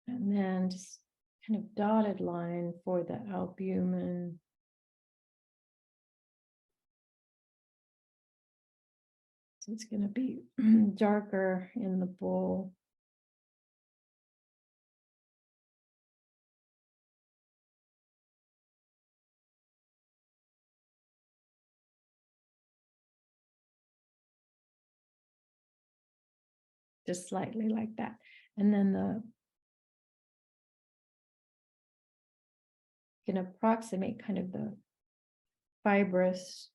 And then just kind of dotted line for the albumin. So it's going to be darker in the bowl. Just slightly like that. And then the can approximate kind of the fibrous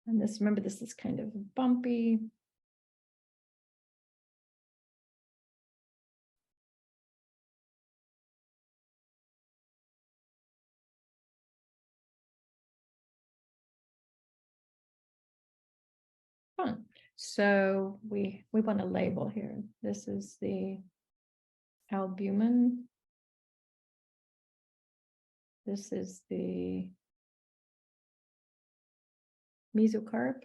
and this, remember, this is kind of bumpy. Fun. So we want to label here. This is the albumin. This is the mesocarp.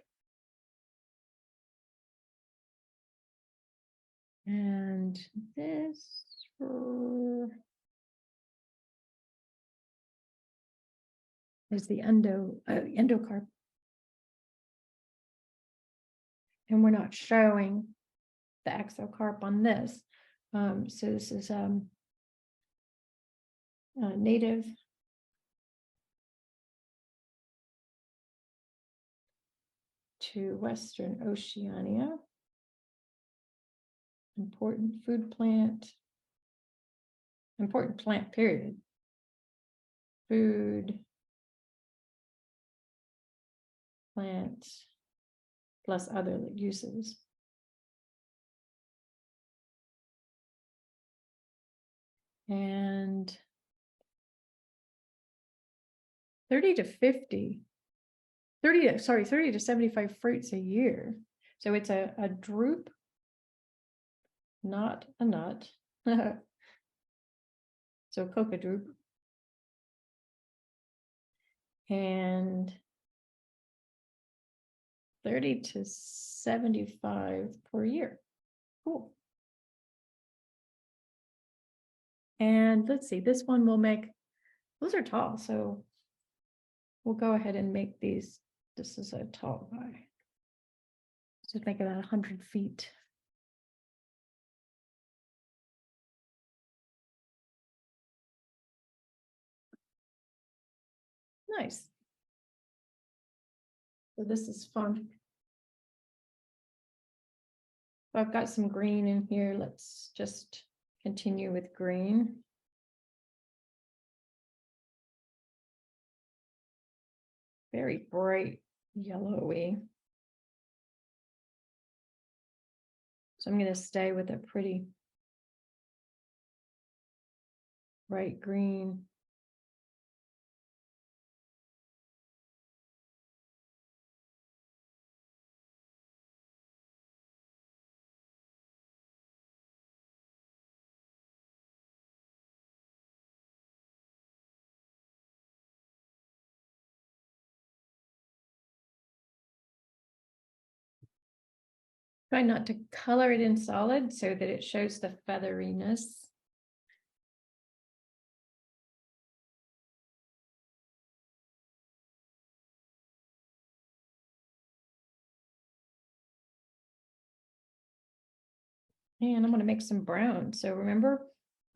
And this is the endocarp. And we're not showing the exocarp on this. So this is native to Western Oceania. Important food plant. Important plant, period. Food plant plus other uses. And 30 to 75 fruits a year. So it's a drupe, not a nut. So coca drupe. And 30 to 75 per year. Cool. And let's see, this one will make, those are tall, so we'll go ahead and make these. This is a tall guy. So make it 100 feet. Nice. So this is fun. I've got some green in here. Let's just continue with green. Very bright yellowy. So I'm going to stay with a pretty bright green. Try not to color it in solid so that it shows the featheriness. And I'm gonna make some brown. So remember,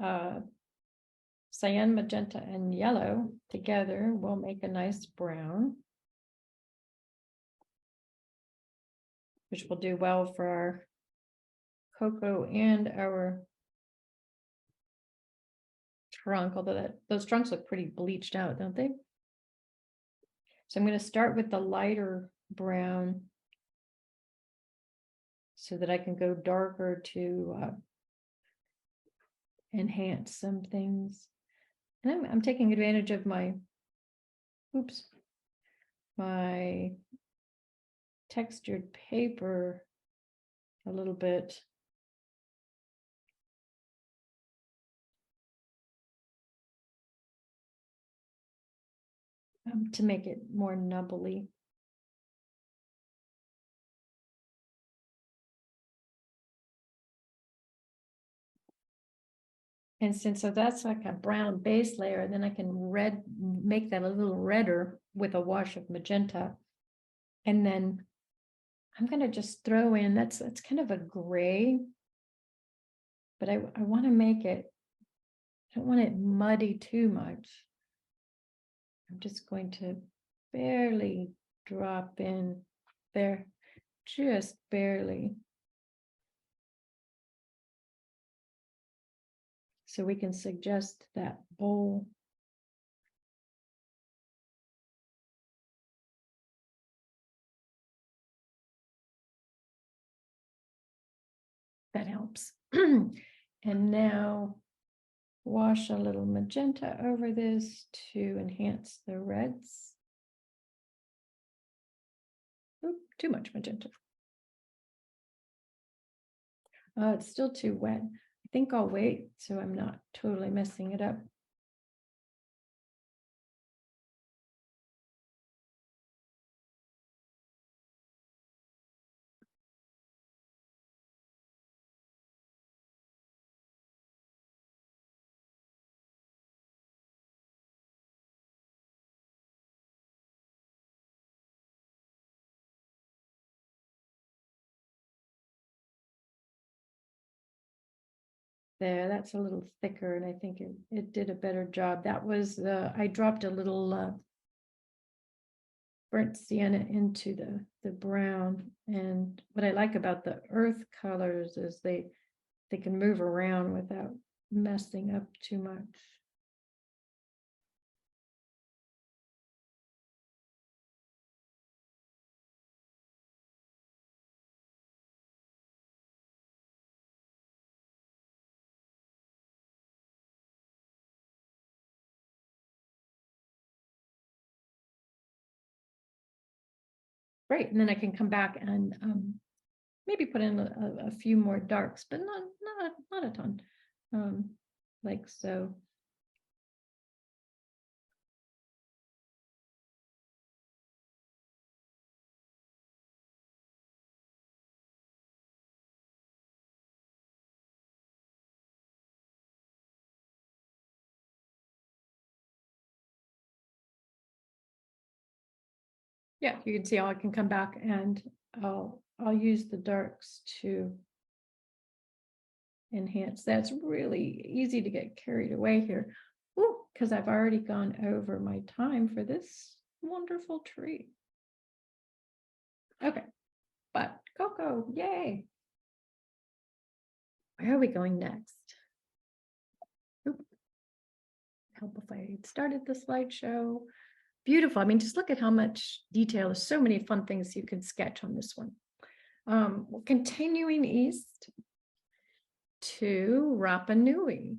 cyan, magenta, and yellow together will make a nice brown, which will do well for our cocoa and our trunk, although those trunks look pretty bleached out, don't they? So I'm going to start with the lighter brown so that I can go darker to enhance some things. And I'm taking advantage of my textured paper a little bit. To make it more nubbly. And so that's like a brown base layer, and then I can make that a little redder with a wash of magenta. And then I'm going to just throw in, that's kind of a gray, but I want to make it, I don't want it muddy too much. I'm just going to barely drop in there, just barely. So we can suggest that bowl. That helps. And now wash a little magenta over this to enhance the reds. Oop, too much magenta. It's still too wet. I think I'll wait so I'm not totally messing it up. There, that's a little thicker, and I think it did a better job. That was I dropped a little burnt sienna into the brown, and what I like about the earth colors is they can move around without messing up too much. Great, and then I can come back and maybe put in a few more darks, but not a ton, like so. Yeah, you can see how I can come back and I'll use the darks to enhance. That's really easy to get carried away here. Because I've already gone over my time for this wonderful tree. Okay, but cocoa, yay. Where are we going next? Oop. Help if I started the slideshow. Beautiful. I mean, just look at how much detail. There's so many fun things you can sketch on this one. We're continuing east to Rapa Nui,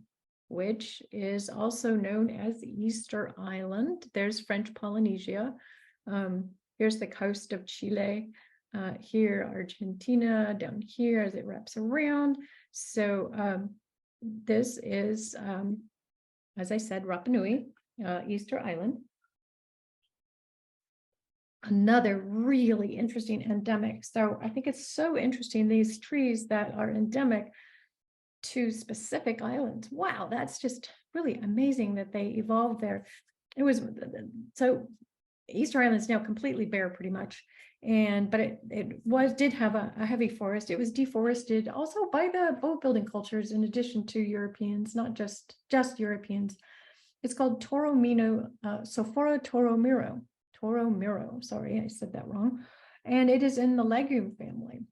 which is also known as Easter Island. There's French Polynesia. Here's the coast of Chile. Here, Argentina, down here as it wraps around. So this is, as I said, Rapa Nui, Easter Island. Another really interesting endemic. So I think it's so interesting, these trees that are endemic to specific islands. Wow, that's just really amazing that they evolved there. It was so Easter Island's now completely bare pretty much. But it did have a heavy forest. It was deforested also by the boat building cultures in addition to Europeans, not just Europeans. It's called Sophora Toromiro. Sorry, I said that wrong. And it is in the legume family.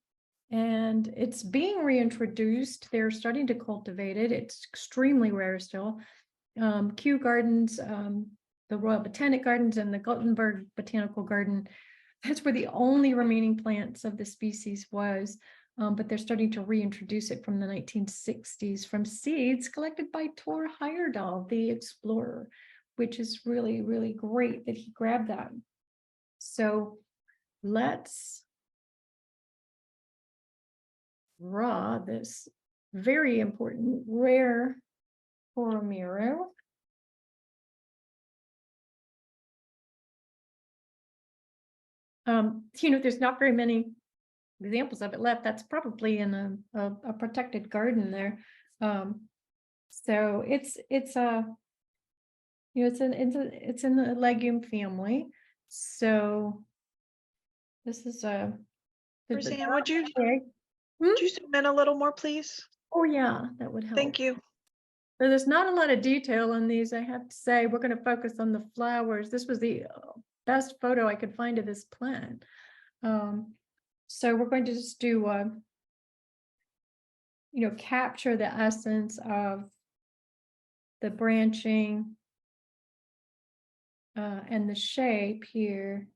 And it's being reintroduced. They're starting to cultivate it. It's extremely rare still. Kew Gardens, the Royal Botanic Gardens and the Gothenburg Botanical Garden, that's where the only remaining plants of the species was. But they're starting to reintroduce it from the 1960s from seeds collected by Thor Heyerdahl, the explorer, which is really, really great that he grabbed that. So let's draw this very important rare Toromiro. There's not very many examples of it left. That's probably in a protected garden there. So it's in the legume family. So this is Roseanne, would you Hmm? zoom in a little more, please? Oh yeah, that would help. Thank you. So there's not a lot of detail on these, I have to say. We're going to focus on the flowers. This was the best photo I could find of this plant. So we're going to just do, capture the essence of the branching and the shape here.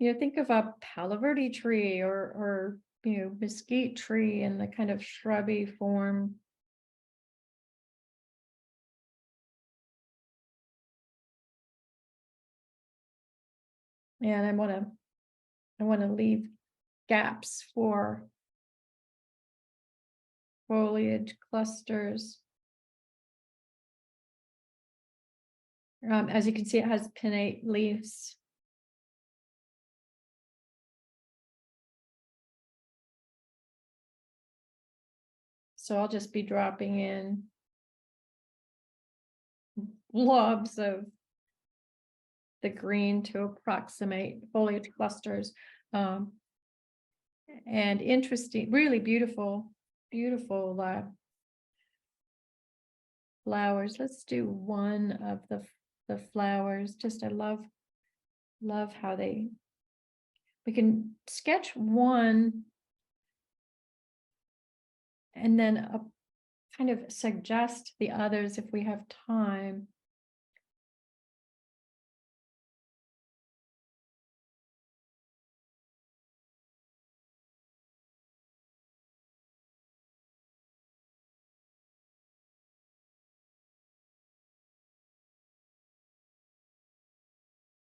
Think of a Palo Verde tree or mesquite tree in the kind of shrubby form. And I want to leave gaps for foliage clusters. As you can see, it has pinnate leaves. So I'll just be dropping in blobs of the green to approximate foliage clusters. And interesting, really beautiful flowers. Let's do one of the flowers. Just I love how we can sketch one and then kind of suggest the others if we have time.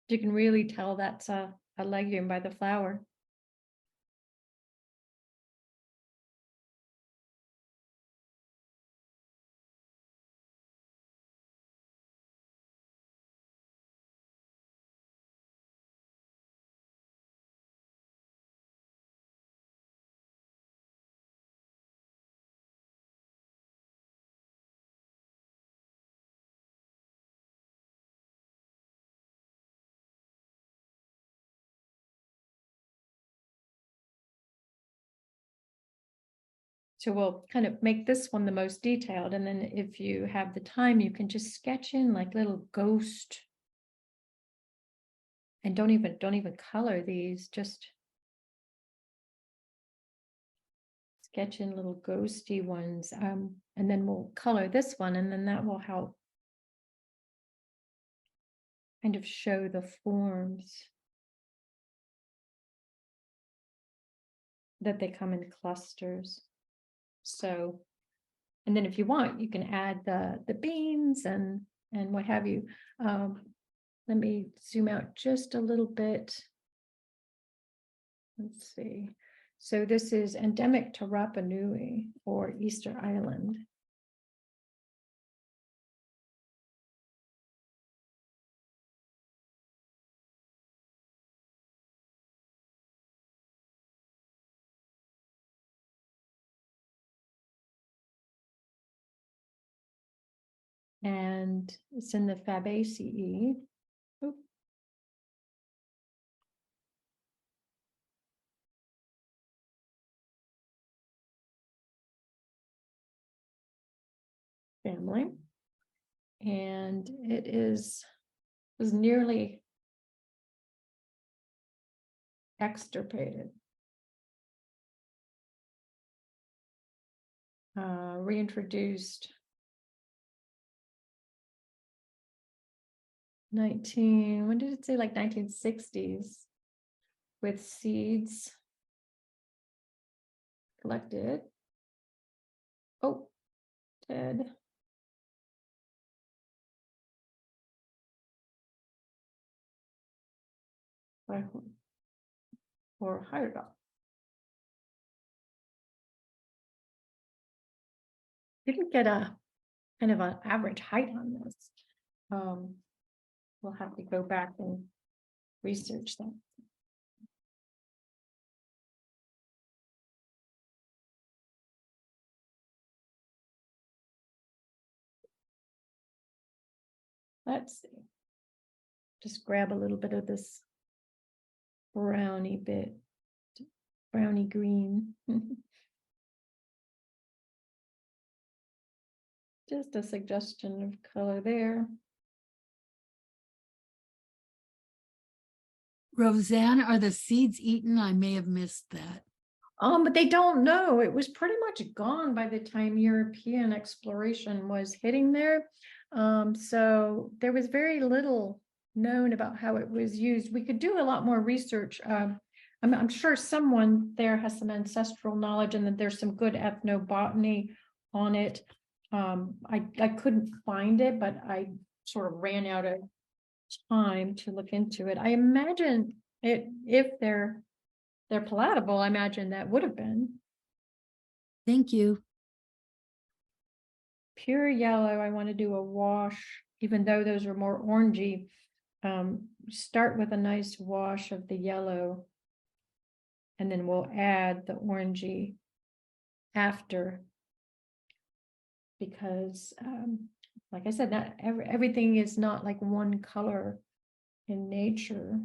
You can really tell that's a legume by the flower. So we'll kind of make this one the most detailed. And then if you have the time, you can just sketch in like little ghost. And don't even color these, just sketch in little ghosty ones. And then we'll color this one, and then that will help kind of show the forms that they come in clusters. So, and then if you want, you can add the beans and what have you. Let me zoom out just a little bit. Let's see. So this is endemic to Rapa Nui or Easter Island. And it's in the Fabaceae. Oop. Family. And it was nearly extirpated. Reintroduced when did it say, like 1960s, with seeds collected. Oh, dead. By or hired off. Didn't get a kind of an average height on this. We'll have to go back and research that. Let's see. Just grab a little bit of this brownie green. Just a suggestion of color there. Roseanne, are the seeds eaten? I may have missed that. But they don't know. It was pretty much gone by the time European exploration was hitting there. So there was very little known about how it was used. We could do a lot more research. I'm sure someone there has some ancestral knowledge and that there's some good ethnobotany on it. I couldn't find it, but I sort of ran out of time to look into it. I imagine if they're palatable, I imagine that would have been. Thank you. Pure yellow, I want to do a wash, even though those are more orangey. Start with a nice wash of the yellow, and then we'll add the orangey after. Because, like I said, not everything is not like one color in nature.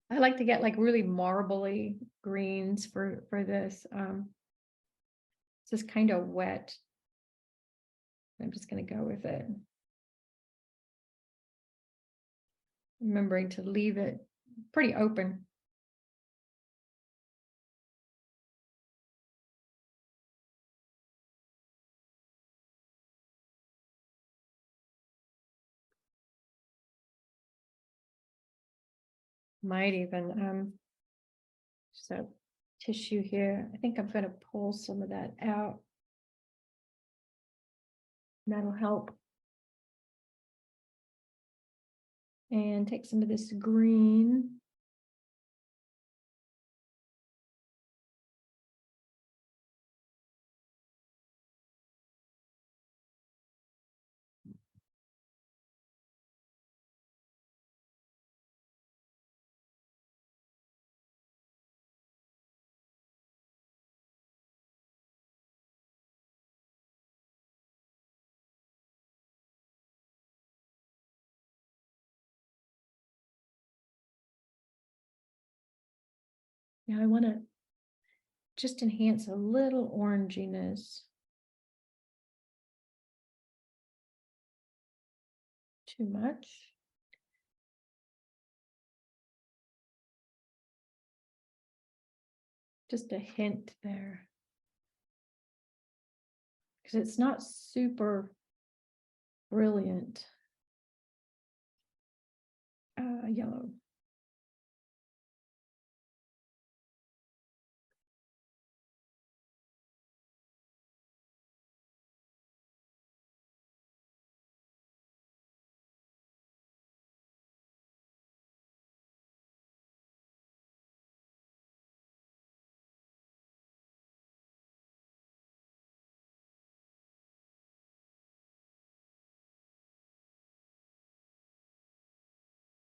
I like to get like really marbly greens for this. It's just kind of wet. I'm just going to go with it. Remembering to leave it pretty open. Might even so tissue here. I think I'm going to pull some of that out. That'll help. And take some of this green. Now I want to just enhance a little oranginess. Too much. Just a hint there. Because it's not super brilliant yellow.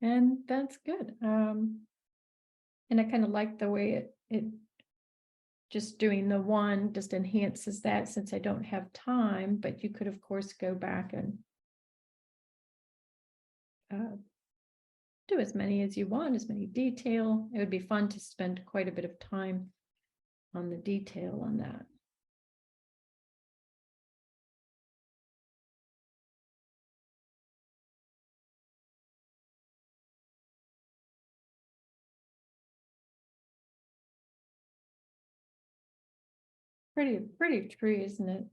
And that's good. And I kind of like the way it just doing the one just enhances that since I don't have time, but you could of course go back and do as many as you want, as many detail. It would be fun to spend quite a bit of time on the detail on that. Pretty tree, isn't it?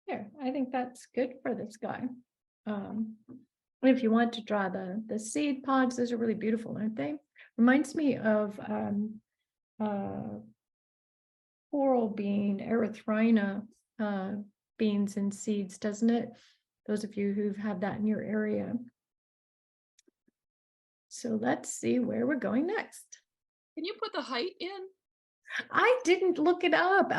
Yeah, I think that's good for this guy. If you want to draw the seed pods, those are really beautiful, aren't they? Reminds me of coral bean, erythrina beans and seeds, doesn't it? Those of you who've had that in your area. So let's see where we're going next. Can you put the height in? I didn't look it up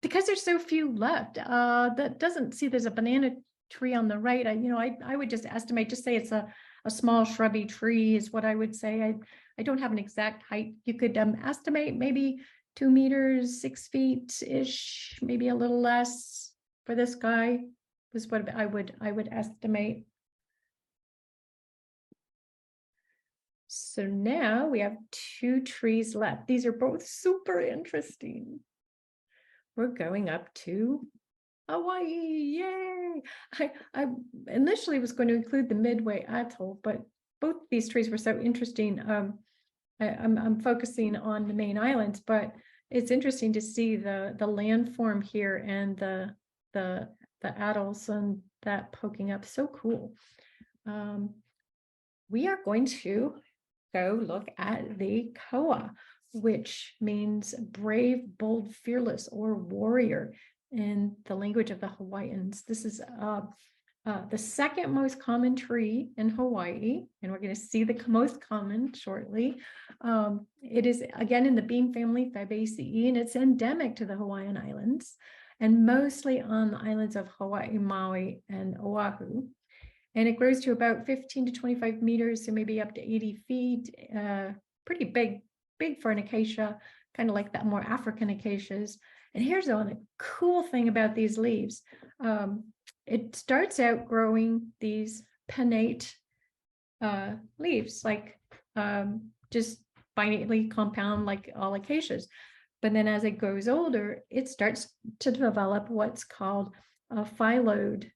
because there's so few left. That doesn't see there's a banana tree on the right. I would just estimate, just say it's a small shrubby tree is what I would say. I don't have an exact height. You could estimate maybe 2 meters, 6 feet ish, maybe a little less for this guy was what I would estimate. So now we have 2 trees left. These are both super interesting. We're going up to Hawaii, yay! I initially was going to include the Midway Atoll, but both these trees were so interesting. I'm focusing on the main islands, but it's interesting to see the landform here and the atolls and that poking up. So cool. We are going to go look at the koa, which means brave, bold, fearless, or warrior in the language of the Hawaiians. This is the second most common tree in Hawaii, and we're going to see the most common shortly. It is again in the bean family Fabaceae, and it's endemic to the Hawaiian Islands and mostly on the islands of Hawaii, Maui, and Oahu. And it grows to about 15 to 25 meters, so maybe up to 80 feet. Pretty big for an acacia, kind of like that more African acacias. And here's the cool thing about these leaves. It starts out growing these pinnate leaves, like just binately compound like all acacias. But then as it grows older, it starts to develop what's called a phylloid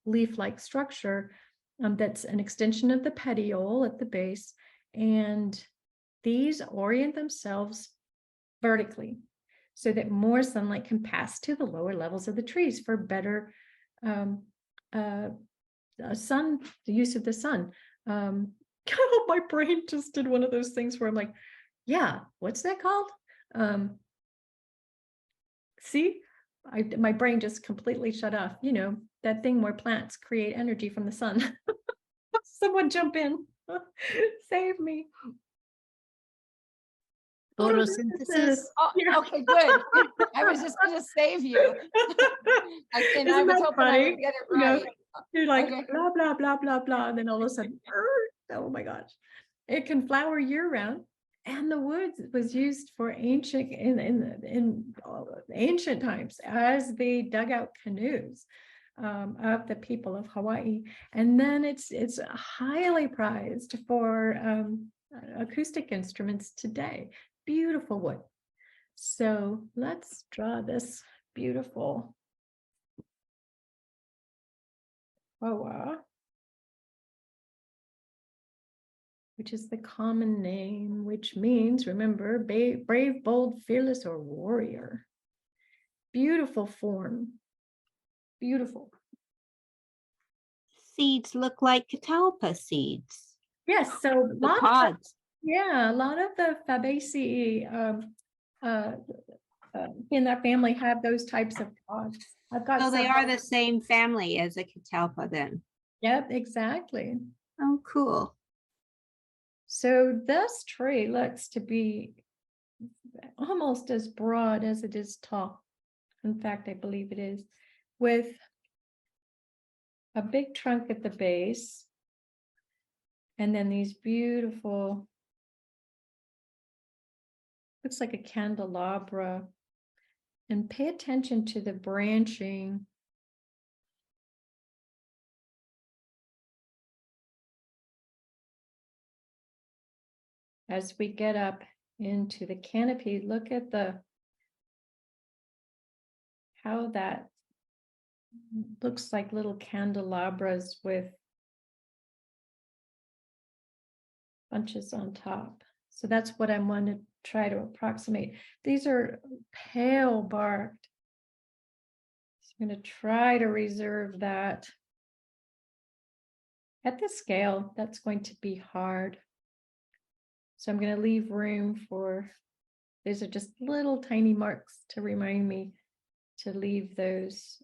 leaf-like structure that's an extension of the petiole at the base. And these orient themselves vertically so that more sunlight can pass to the lower levels of the trees for better the use of the sun. My brain just did one of those things where I'm like, yeah, what's that called? See, my brain just completely shut off. That thing where plants create energy from the sun. Someone jump in. Save me. Photosynthesis. Oh, Yeah. okay, good. I was just gonna save you. And I Isn't was that hoping I funny? would get it You know, right. You're like Okay. blah blah blah blah blah, and then all of a sudden, oh my gosh, it can flower year round. And the wood was used for ancient in ancient times as they dug out canoes of the people of Hawaii, and then it's highly prized for acoustic instruments today. Beautiful wood. So let's draw this beautiful koa, which is the common name, which means, remember, brave, bold, fearless, or warrior. Beautiful form. Beautiful. Seeds look like catalpa seeds. Yes, so The pods. a lot of the Fabaceae in that family have those types of pods. I've got So they several. are the same family as a catalpa then. Yep, exactly. Oh, cool. So this tree looks to be almost as broad as it is tall. In fact, I believe it is, with a big trunk at the base. And then these beautiful, looks like a candelabra. And pay attention to the branching. As we get up into the canopy, look at how that looks like little candelabras with bunches on top. So that's what I want to try to approximate. These are pale barked. So I'm going to try to reserve that. At this scale, that's going to be hard. So I'm going to leave room for, these are just little tiny marks to remind me to leave those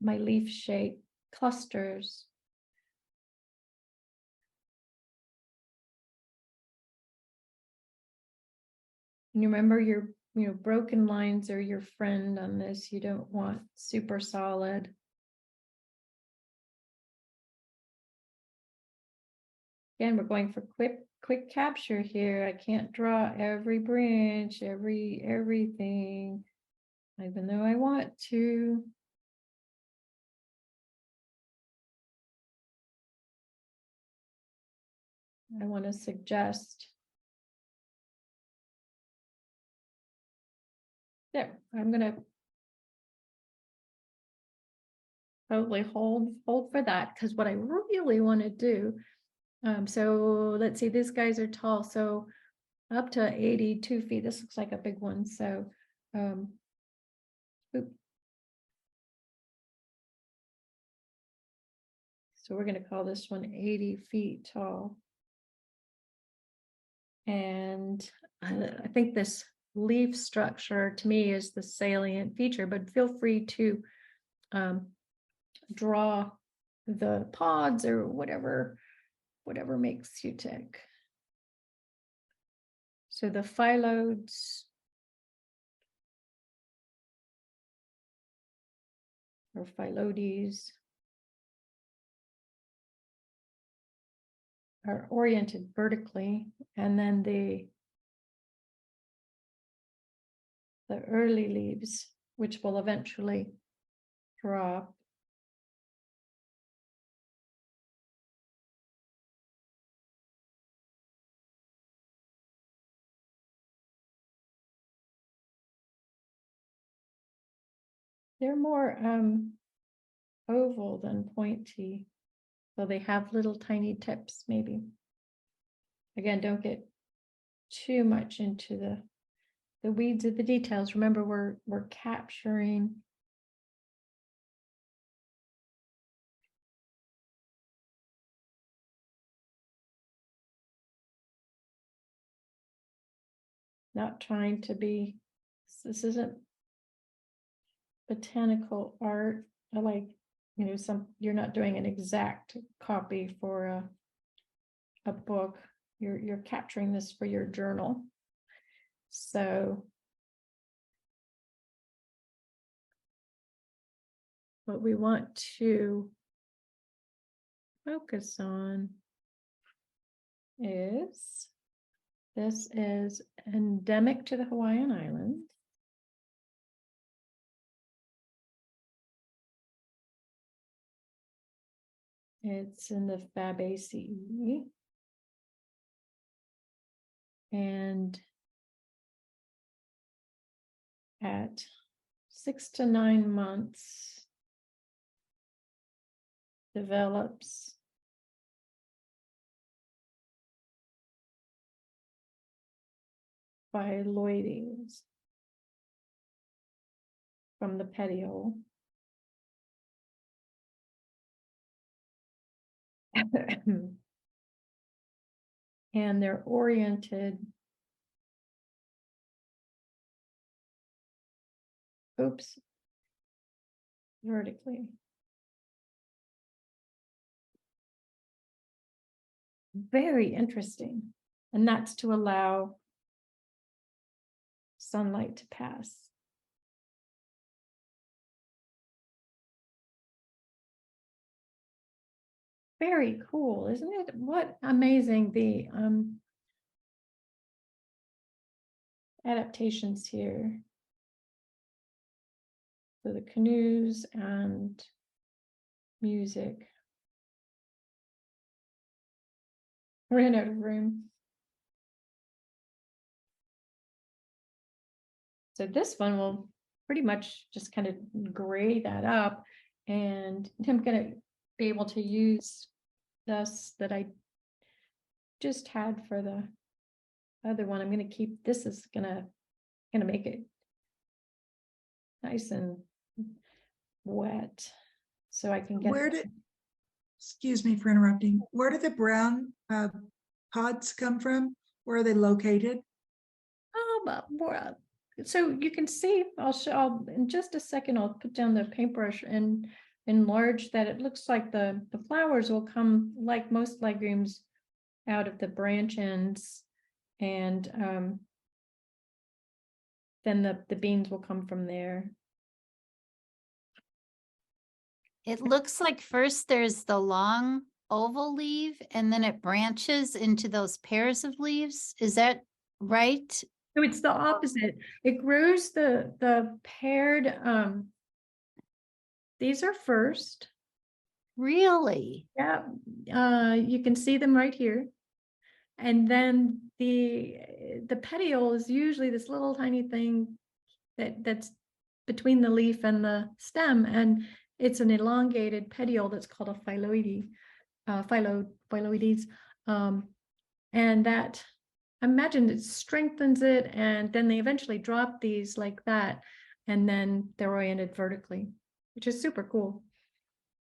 my leaf shape clusters. And you remember your broken lines are your friend on this. You don't want super solid. Again, we're going for quick capture here. I can't draw every branch, everything, even though I want to. I want to suggest. There, I'm gonna probably hold for that, because what I really want to do. So let's see, these guys are tall, so up to 82 feet. This looks like a big one. So, oop. So we're going to call this one 80 feet tall. And I think this leaf structure to me is the salient feature, but feel free to draw the pods or whatever makes you tick. So the phyllodes or phyllodes are oriented vertically, and then the early leaves, which will eventually drop, they're more oval than pointy, so they have little tiny tips. Maybe again, don't get too much into the weeds of the details. Remember, we're capturing not trying to be, this isn't botanical art. I like, you're not doing an exact copy for a book. You're capturing this for your journal. So what we want to focus on is, this is endemic to the Hawaiian Islands. It's in the Fabaceae. And at 6 to 9 months, develops phyllodes from the petiole. And they're oriented oops. Vertically. Very interesting. And that's to allow sunlight to pass. Very cool, isn't it? What amazing the adaptations here. So the canoes and music. Ran out of room. So this one will pretty much just kind of gray that up. And I'm gonna be able to use this that I just had for the other one. I'm gonna keep, this is gonna make it nice and wet. So I can get. Where did, excuse me for interrupting, where did the brown pods come from? Where are they located? Oh, but more. So you can see, in just a second, I'll put down the paintbrush and enlarge that. It looks like the flowers will come, like most legumes, out of the branch ends. And then the beans will come from there. It looks like first there's the long oval leaf and then it branches into those pairs of leaves. Is that right? So it's the opposite. It grows the paired, these are first. Really? Yeah, you can see them right here. And then the petiole is usually this little tiny thing that's between the leaf and the stem, and it's an elongated petiole that's called a phylloide, phylloides, and that, I imagine it strengthens it, and then they eventually drop these like that, and then they're oriented vertically, which is super cool.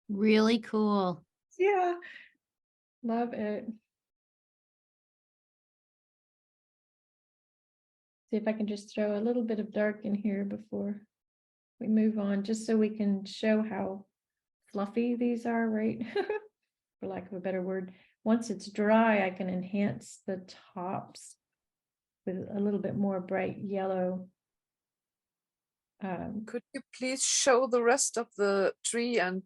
Really cool. Yeah, love it. See if I can just throw a little bit of dark in here before we move on, just so we can show how fluffy these are, right? For lack of a better word. Once it's dry, I can enhance the tops with a little bit more bright yellow. Could you please show the rest of the tree and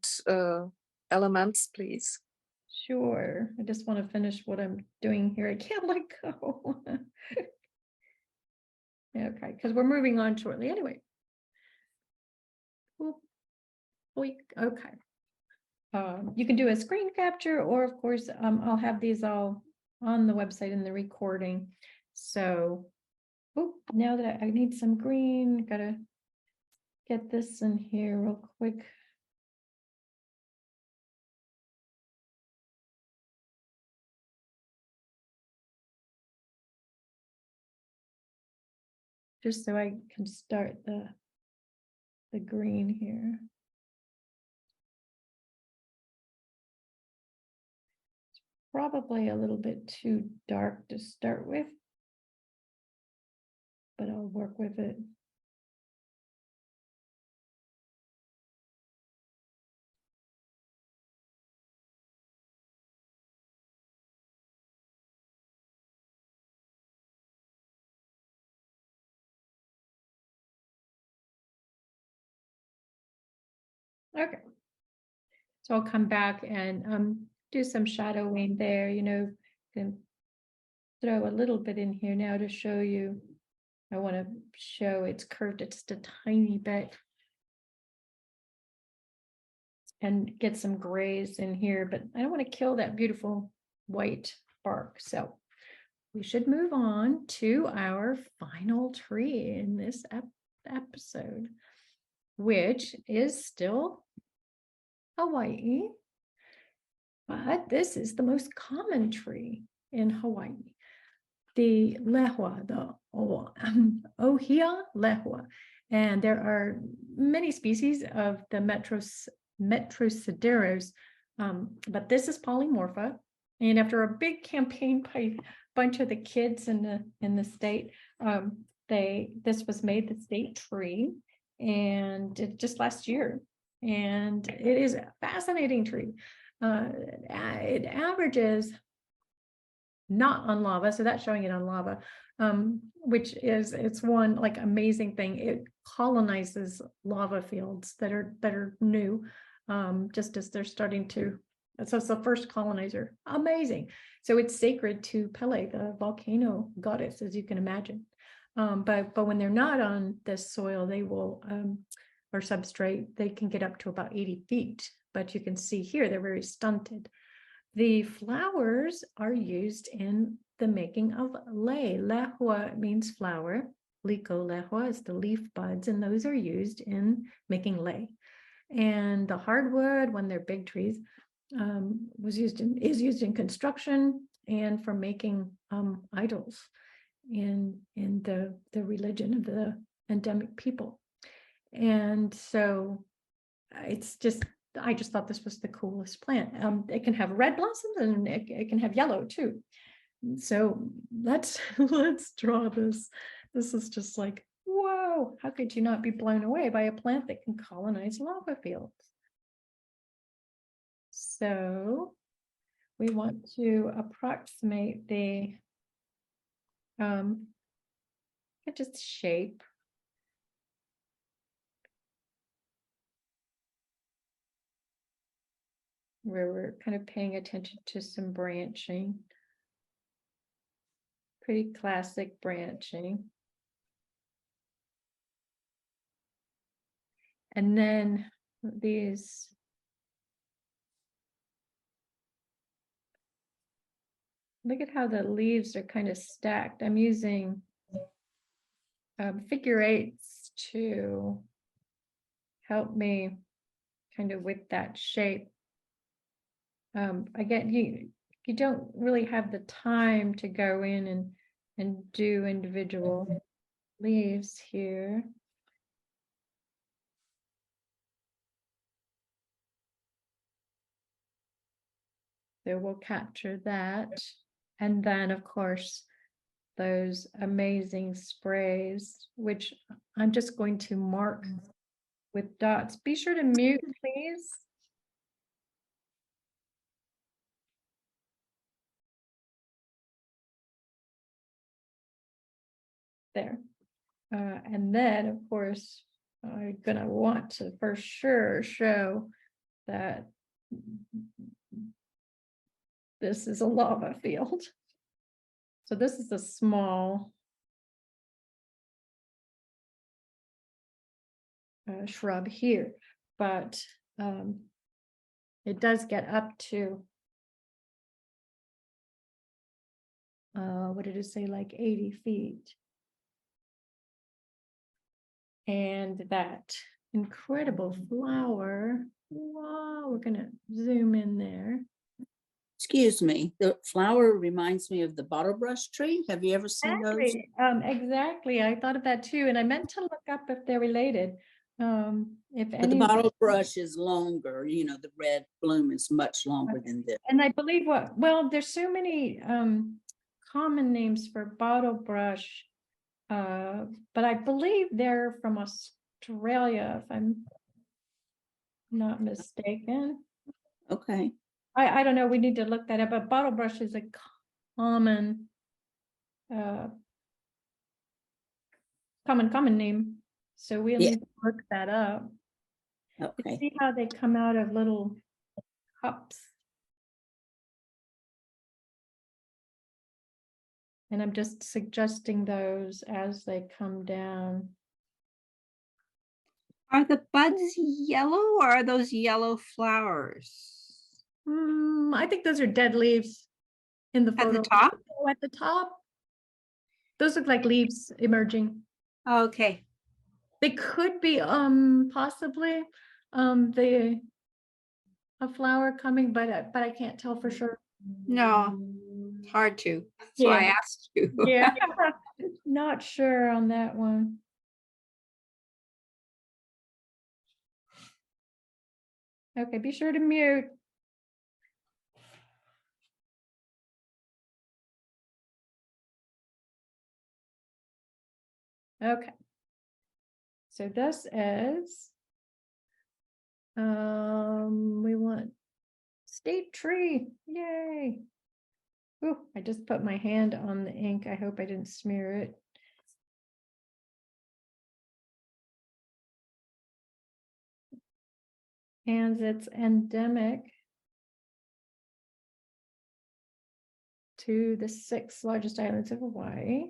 elements, please? Sure. I just want to finish what I'm doing here. I can't let go. Okay, because we're moving on shortly anyway. Oop. Oink. Okay. You can do a screen capture, or of course, I'll have these all on the website in the recording. So, now that I need some green, gotta get this in here real quick. Just so I can start the green here. It's probably a little bit too dark to start with, but I'll work with it. Okay. So I'll come back and do some shadowing there, and throw a little bit in here now to show you. I want to show it's curved just a tiny bit. And get some grays in here, but I don't want to kill that beautiful white bark. So we should move on to our final tree in this episode, which is still Hawaii. But this is the most common tree in Hawaii. The lehua, the Ohia lehua. And there are many species of the Metrosideros, but this is polymorpha. And after a big campaign by a bunch of the kids in the state, this was made the state tree. and just last year. And it is a fascinating tree. It averages not on lava, so that's showing it on lava, which is, it's one like amazing thing. It colonizes lava fields that are new, just as they're starting to. So it's the first colonizer. Amazing. So it's sacred to Pele, the volcano goddess, as you can imagine. But when they're not on this soil, they will, or substrate, they can get up to about 80 feet. But you can see here, they're very stunted. The flowers are used in the making of lei. Lehua means flower. Liko lehua is the leaf buds, and those are used in making lei. And the hardwood, when they're big trees, is used in construction and for making idols in the religion of the endemic people. And so it's just, I just thought this was the coolest plant. It can have red blossoms, and it can have yellow too. So let's draw this. This is just like, whoa, how could you not be blown away by a plant that can colonize lava fields? So we want to approximate the just shape. Where we're kind of paying attention to some branching. Pretty classic branching. And then these look at how the leaves are kind of stacked. I'm using figure eights to help me kind of with that shape. Again, you don't really have the time to go in and do individual leaves here. So we'll capture that. And then, of course, those amazing sprays, which I'm just going to mark with dots. Be sure to mute, please. There. And then, of course, I'm gonna want to for sure show that this is a lava field. So this is a small shrub here, but it does get up to what did it say, like 80 feet. And that incredible flower. Wow, we're gonna zoom in there. Excuse me, the flower reminds me of the bottle brush tree. Have you ever seen those? Exactly. Exactly. I thought of that too, and I meant to look up if they're related. If But the any, bottle brush is longer, you know, the red bloom is much longer than this. and I believe there's so many common names for bottle brush, but I believe they're from Australia, if I'm not mistaken. Okay. I don't know. We need to look that up. But bottle brush is a common common name. So we'll Yeah. need to look that up. Okay. See how they come out of little cups. And I'm just suggesting those as they come down. Are the buds yellow or are those yellow flowers? I think those are dead leaves in the At photo. the top? Oh, at the top. Those look like leaves emerging. Okay. They could be possibly a flower coming, but I can't tell for sure. No, it's hard to. That's why I Yeah. asked you. Yeah, not sure on that one. Okay, be sure to mute. Okay. So this is, we want state tree, yay. Ooh, I just put my hand on the ink. I hope I didn't smear it. And it's endemic to the 6 largest islands of Hawaii.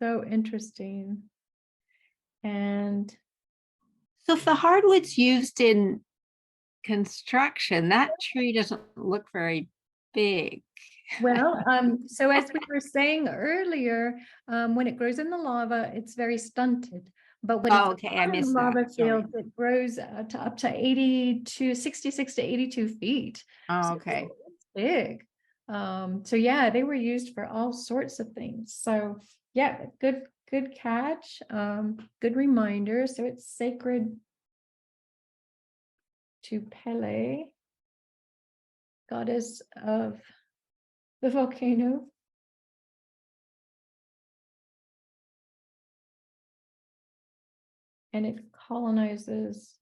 So interesting. And So if the hardwood's used in construction, that tree doesn't look very big. well, so as we were saying earlier, when it grows in the lava, it's very stunted. But when Oh, it's okay, I on missed lava that. Sorry. fields, it grows to up to 66 to 82 feet. Oh, So okay. it's big. So yeah, they were used for all sorts of things. So yeah, good catch. Good reminder. So it's sacred to Pele, goddess of the volcano. And it colonizes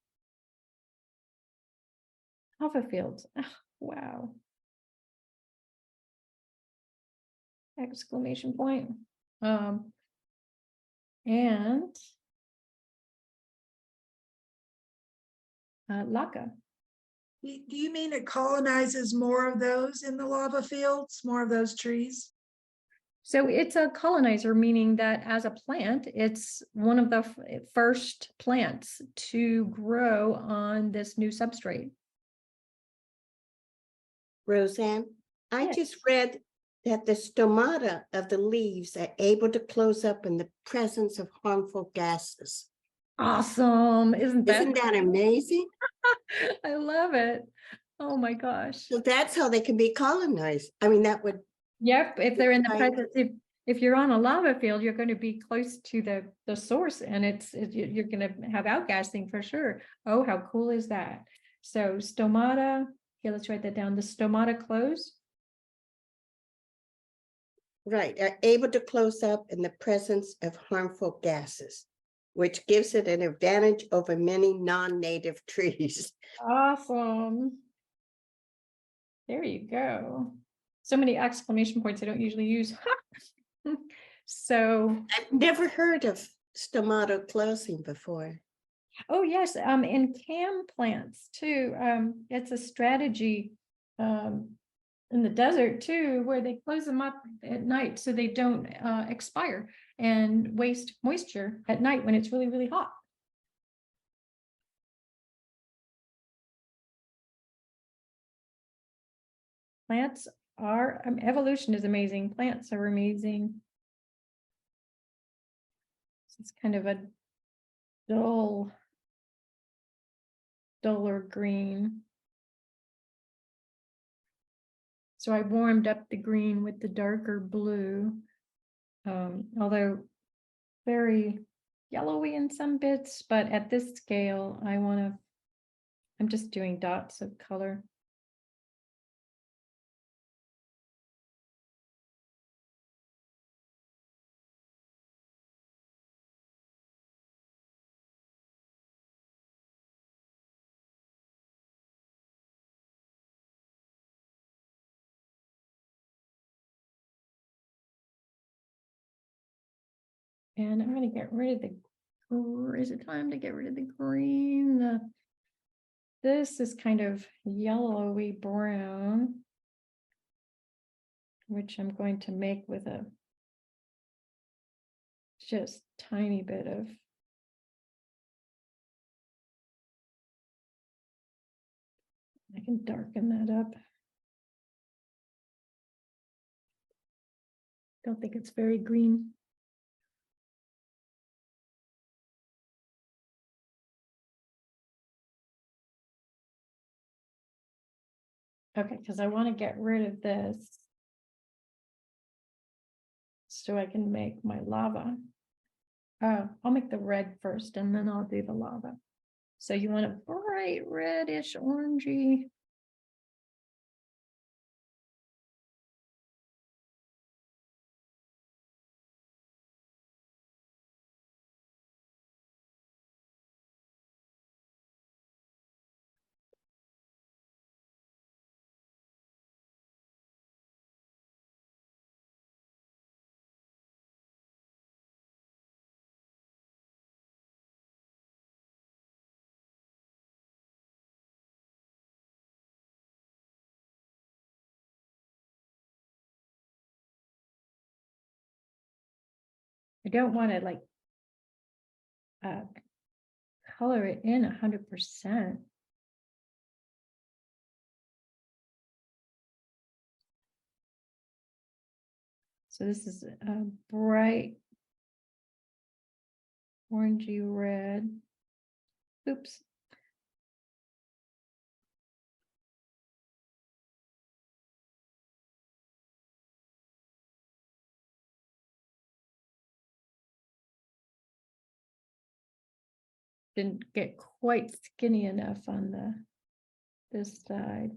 lava fields. Oh, wow. Exclamation point. And Laka. Do you mean it colonizes more of those in the lava fields, more of those trees? So it's a colonizer, meaning that as a plant, it's one of the first plants to grow on this new substrate. Roseanne, I Yes. just read that the stomata of the leaves are able to close up in the presence of harmful gases. Awesome. Isn't that amazing? I love it. Oh my gosh. So that's how they can be colonized. I mean, that would, Yep, if they're in the Right. presence, if you're on a lava field, you're going to be close to the source, and you're going to have outgassing for sure. Oh, how cool is that? So stomata, here, let's write that down. The stomata close. right, are able to close up in the presence of harmful gases, which gives it an advantage over many non-native trees. Awesome. There you go. So many exclamation points I don't usually use. So, I've never heard of stomata closing before. oh yes, in cam plants too. It's a strategy in the desert too, where they close them up at night so they don't expire and waste moisture at night when it's really, really hot. Plants are, evolution is amazing. Plants are amazing. It's kind of a duller green. So I warmed up the green with the darker blue, although very yellowy in some bits, but at this scale, I'm just doing dots of color. And I'm going to get rid of is it time to get rid of the green? This is kind of yellowy brown, which I'm going to make with a just tiny bit of I can darken that up. Don't think it's very green. Okay, because I want to get rid of this so I can make my lava. I'll make the red first and then I'll do the lava. So you want a bright reddish orangey. I don't want to like color it in 100%. So this is a bright orangey red. Oops. Didn't get quite skinny enough on this side.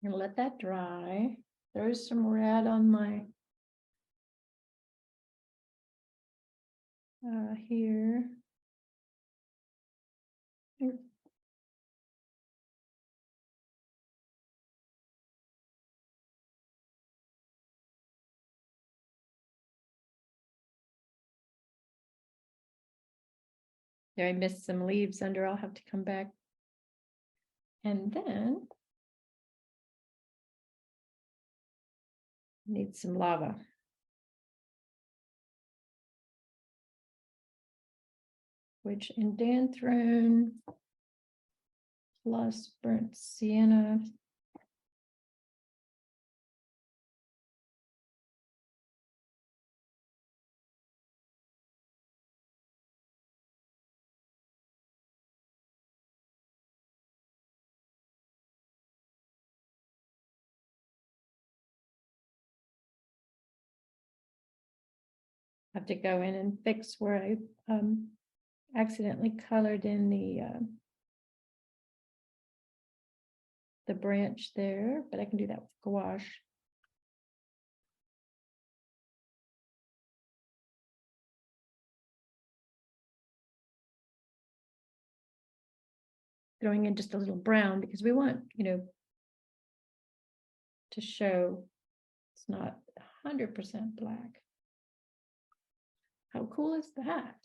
I'm gonna let that dry. There's some red on my here. There, I missed some leaves under. I'll have to come back. And then need some lava. Which indanthrone plus burnt sienna. Have to go in and fix where I accidentally colored in the branch there, but I can do that with gouache. Throwing in just a little brown because we want, you know, to show it's not 100% black. How cool is that?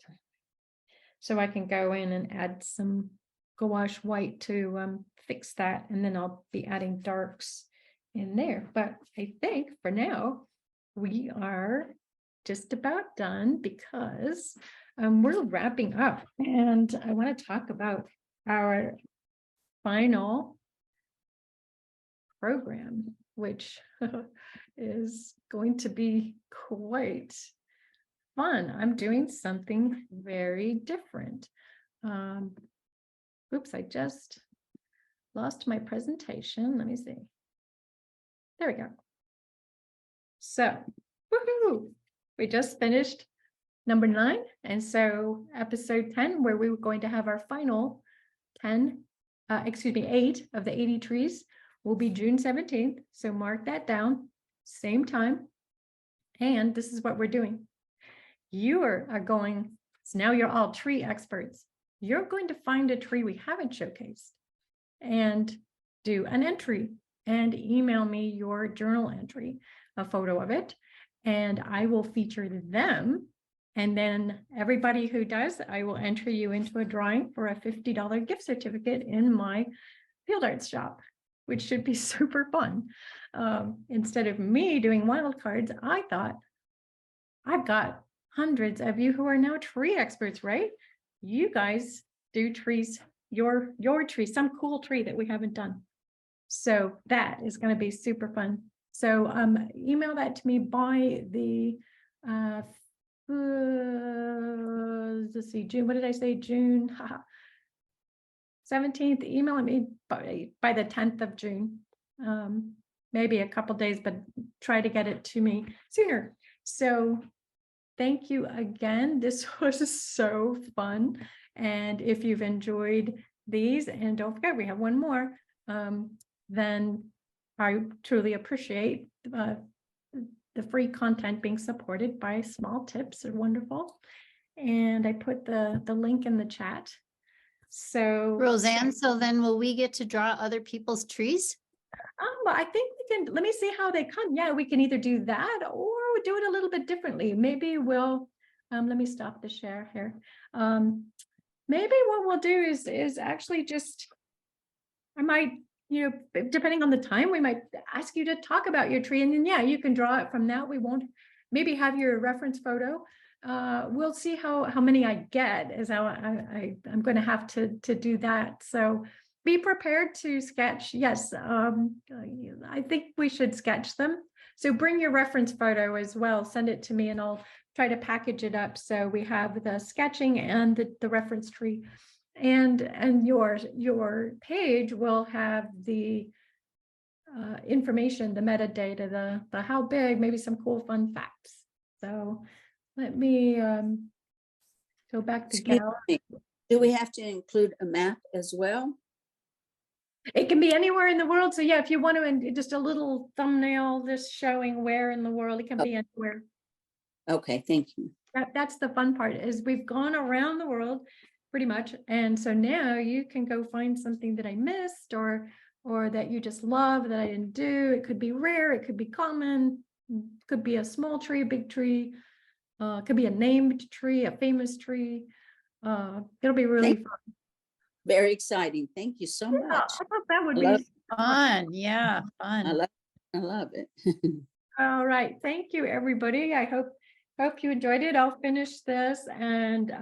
So I can go in and add some gouache white to fix that, and then I'll be adding darks in there. But I think for now, we are just about done because we're wrapping up, and I want to talk about our final program, which is going to be quite fun. I'm doing something very different. Oops, I just lost my presentation. Let me see. There we go. So, woohoo! We just finished number 9. And so episode 10, where we were going to have our final 8 of the 80 trees will be June 17th. So mark that down, same time. And this is what we're doing. You are going, so now you're all tree experts. You're going to find a tree we haven't showcased and do an entry and email me your journal entry, a photo of it, and I will feature them. And then everybody who does, I will enter you into a drawing for a $50 gift certificate in my field arts shop, which should be super fun. Instead of me doing wild cards, I thought, I've got hundreds of you who are now tree experts, right? You guys do trees, your tree, some cool tree that we haven't done. So that is going to be super fun. So email that to me by the let's see, June, what did I say? June 17th. Email me by the 10th of June. Maybe a couple days, but try to get it to me sooner. So thank you again. This was so fun. And if you've enjoyed these, and don't forget, we have one more, then I truly appreciate the free content being supported by small tips are wonderful. And I put the link in the chat. So Roseanne, so then will we get to draw other people's trees? I think we can, let me see how they come. Yeah, we can either do that or do it a little bit differently. Maybe we'll, let me stop the share here. Maybe what we'll do is actually just, I might, depending on the time, we might ask you to talk about your tree, and then, yeah, you can draw it from that. We won't maybe have your reference photo. We'll see how many I get, is how I'm going to have to do that. So be prepared to sketch. Yes, I think we should sketch them. So bring your reference photo as well. Send it to me and I'll try to package it up. So we have the sketching and the reference tree. And your page will have the information, the metadata, the how big, maybe some cool fun facts. So let me go back to Excuse gallery. me, do we have to include a map as well? It can be anywhere in the world. So yeah, if you want to, and just a little thumbnail just showing where in the world, it can be anywhere. Okay, thank you. That's the fun part, is we've gone around the world pretty much. And so now you can go find something that I missed or that you just love that I didn't do. It could be rare, it could be common, could be a small tree, a big tree, could be a named tree, a famous tree. It'll be really fun. Very exciting. Thank you so Yeah, much. I thought that would I be love- Fun, yeah, I fun. love it. all right. Thank you, everybody. I hope you enjoyed it. I'll finish this and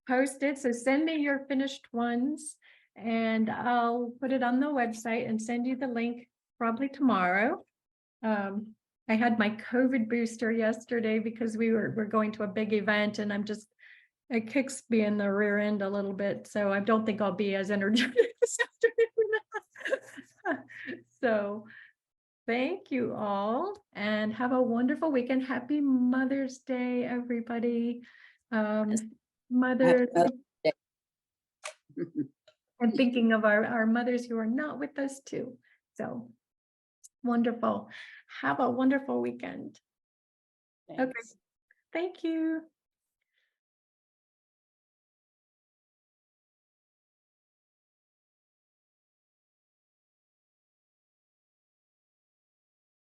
post it. So send me your finished ones and I'll put it on the website and send you the link probably tomorrow. I had my COVID booster yesterday because we're going to a big event and it kicks me in the rear end a little bit. So I don't think I'll be as energetic this afternoon. So thank you all and have a wonderful weekend. Happy Mother's Day, everybody. Mother's and thinking of our mothers who are not with us too. So wonderful. Have a wonderful weekend. Okay. Thanks. Thank you.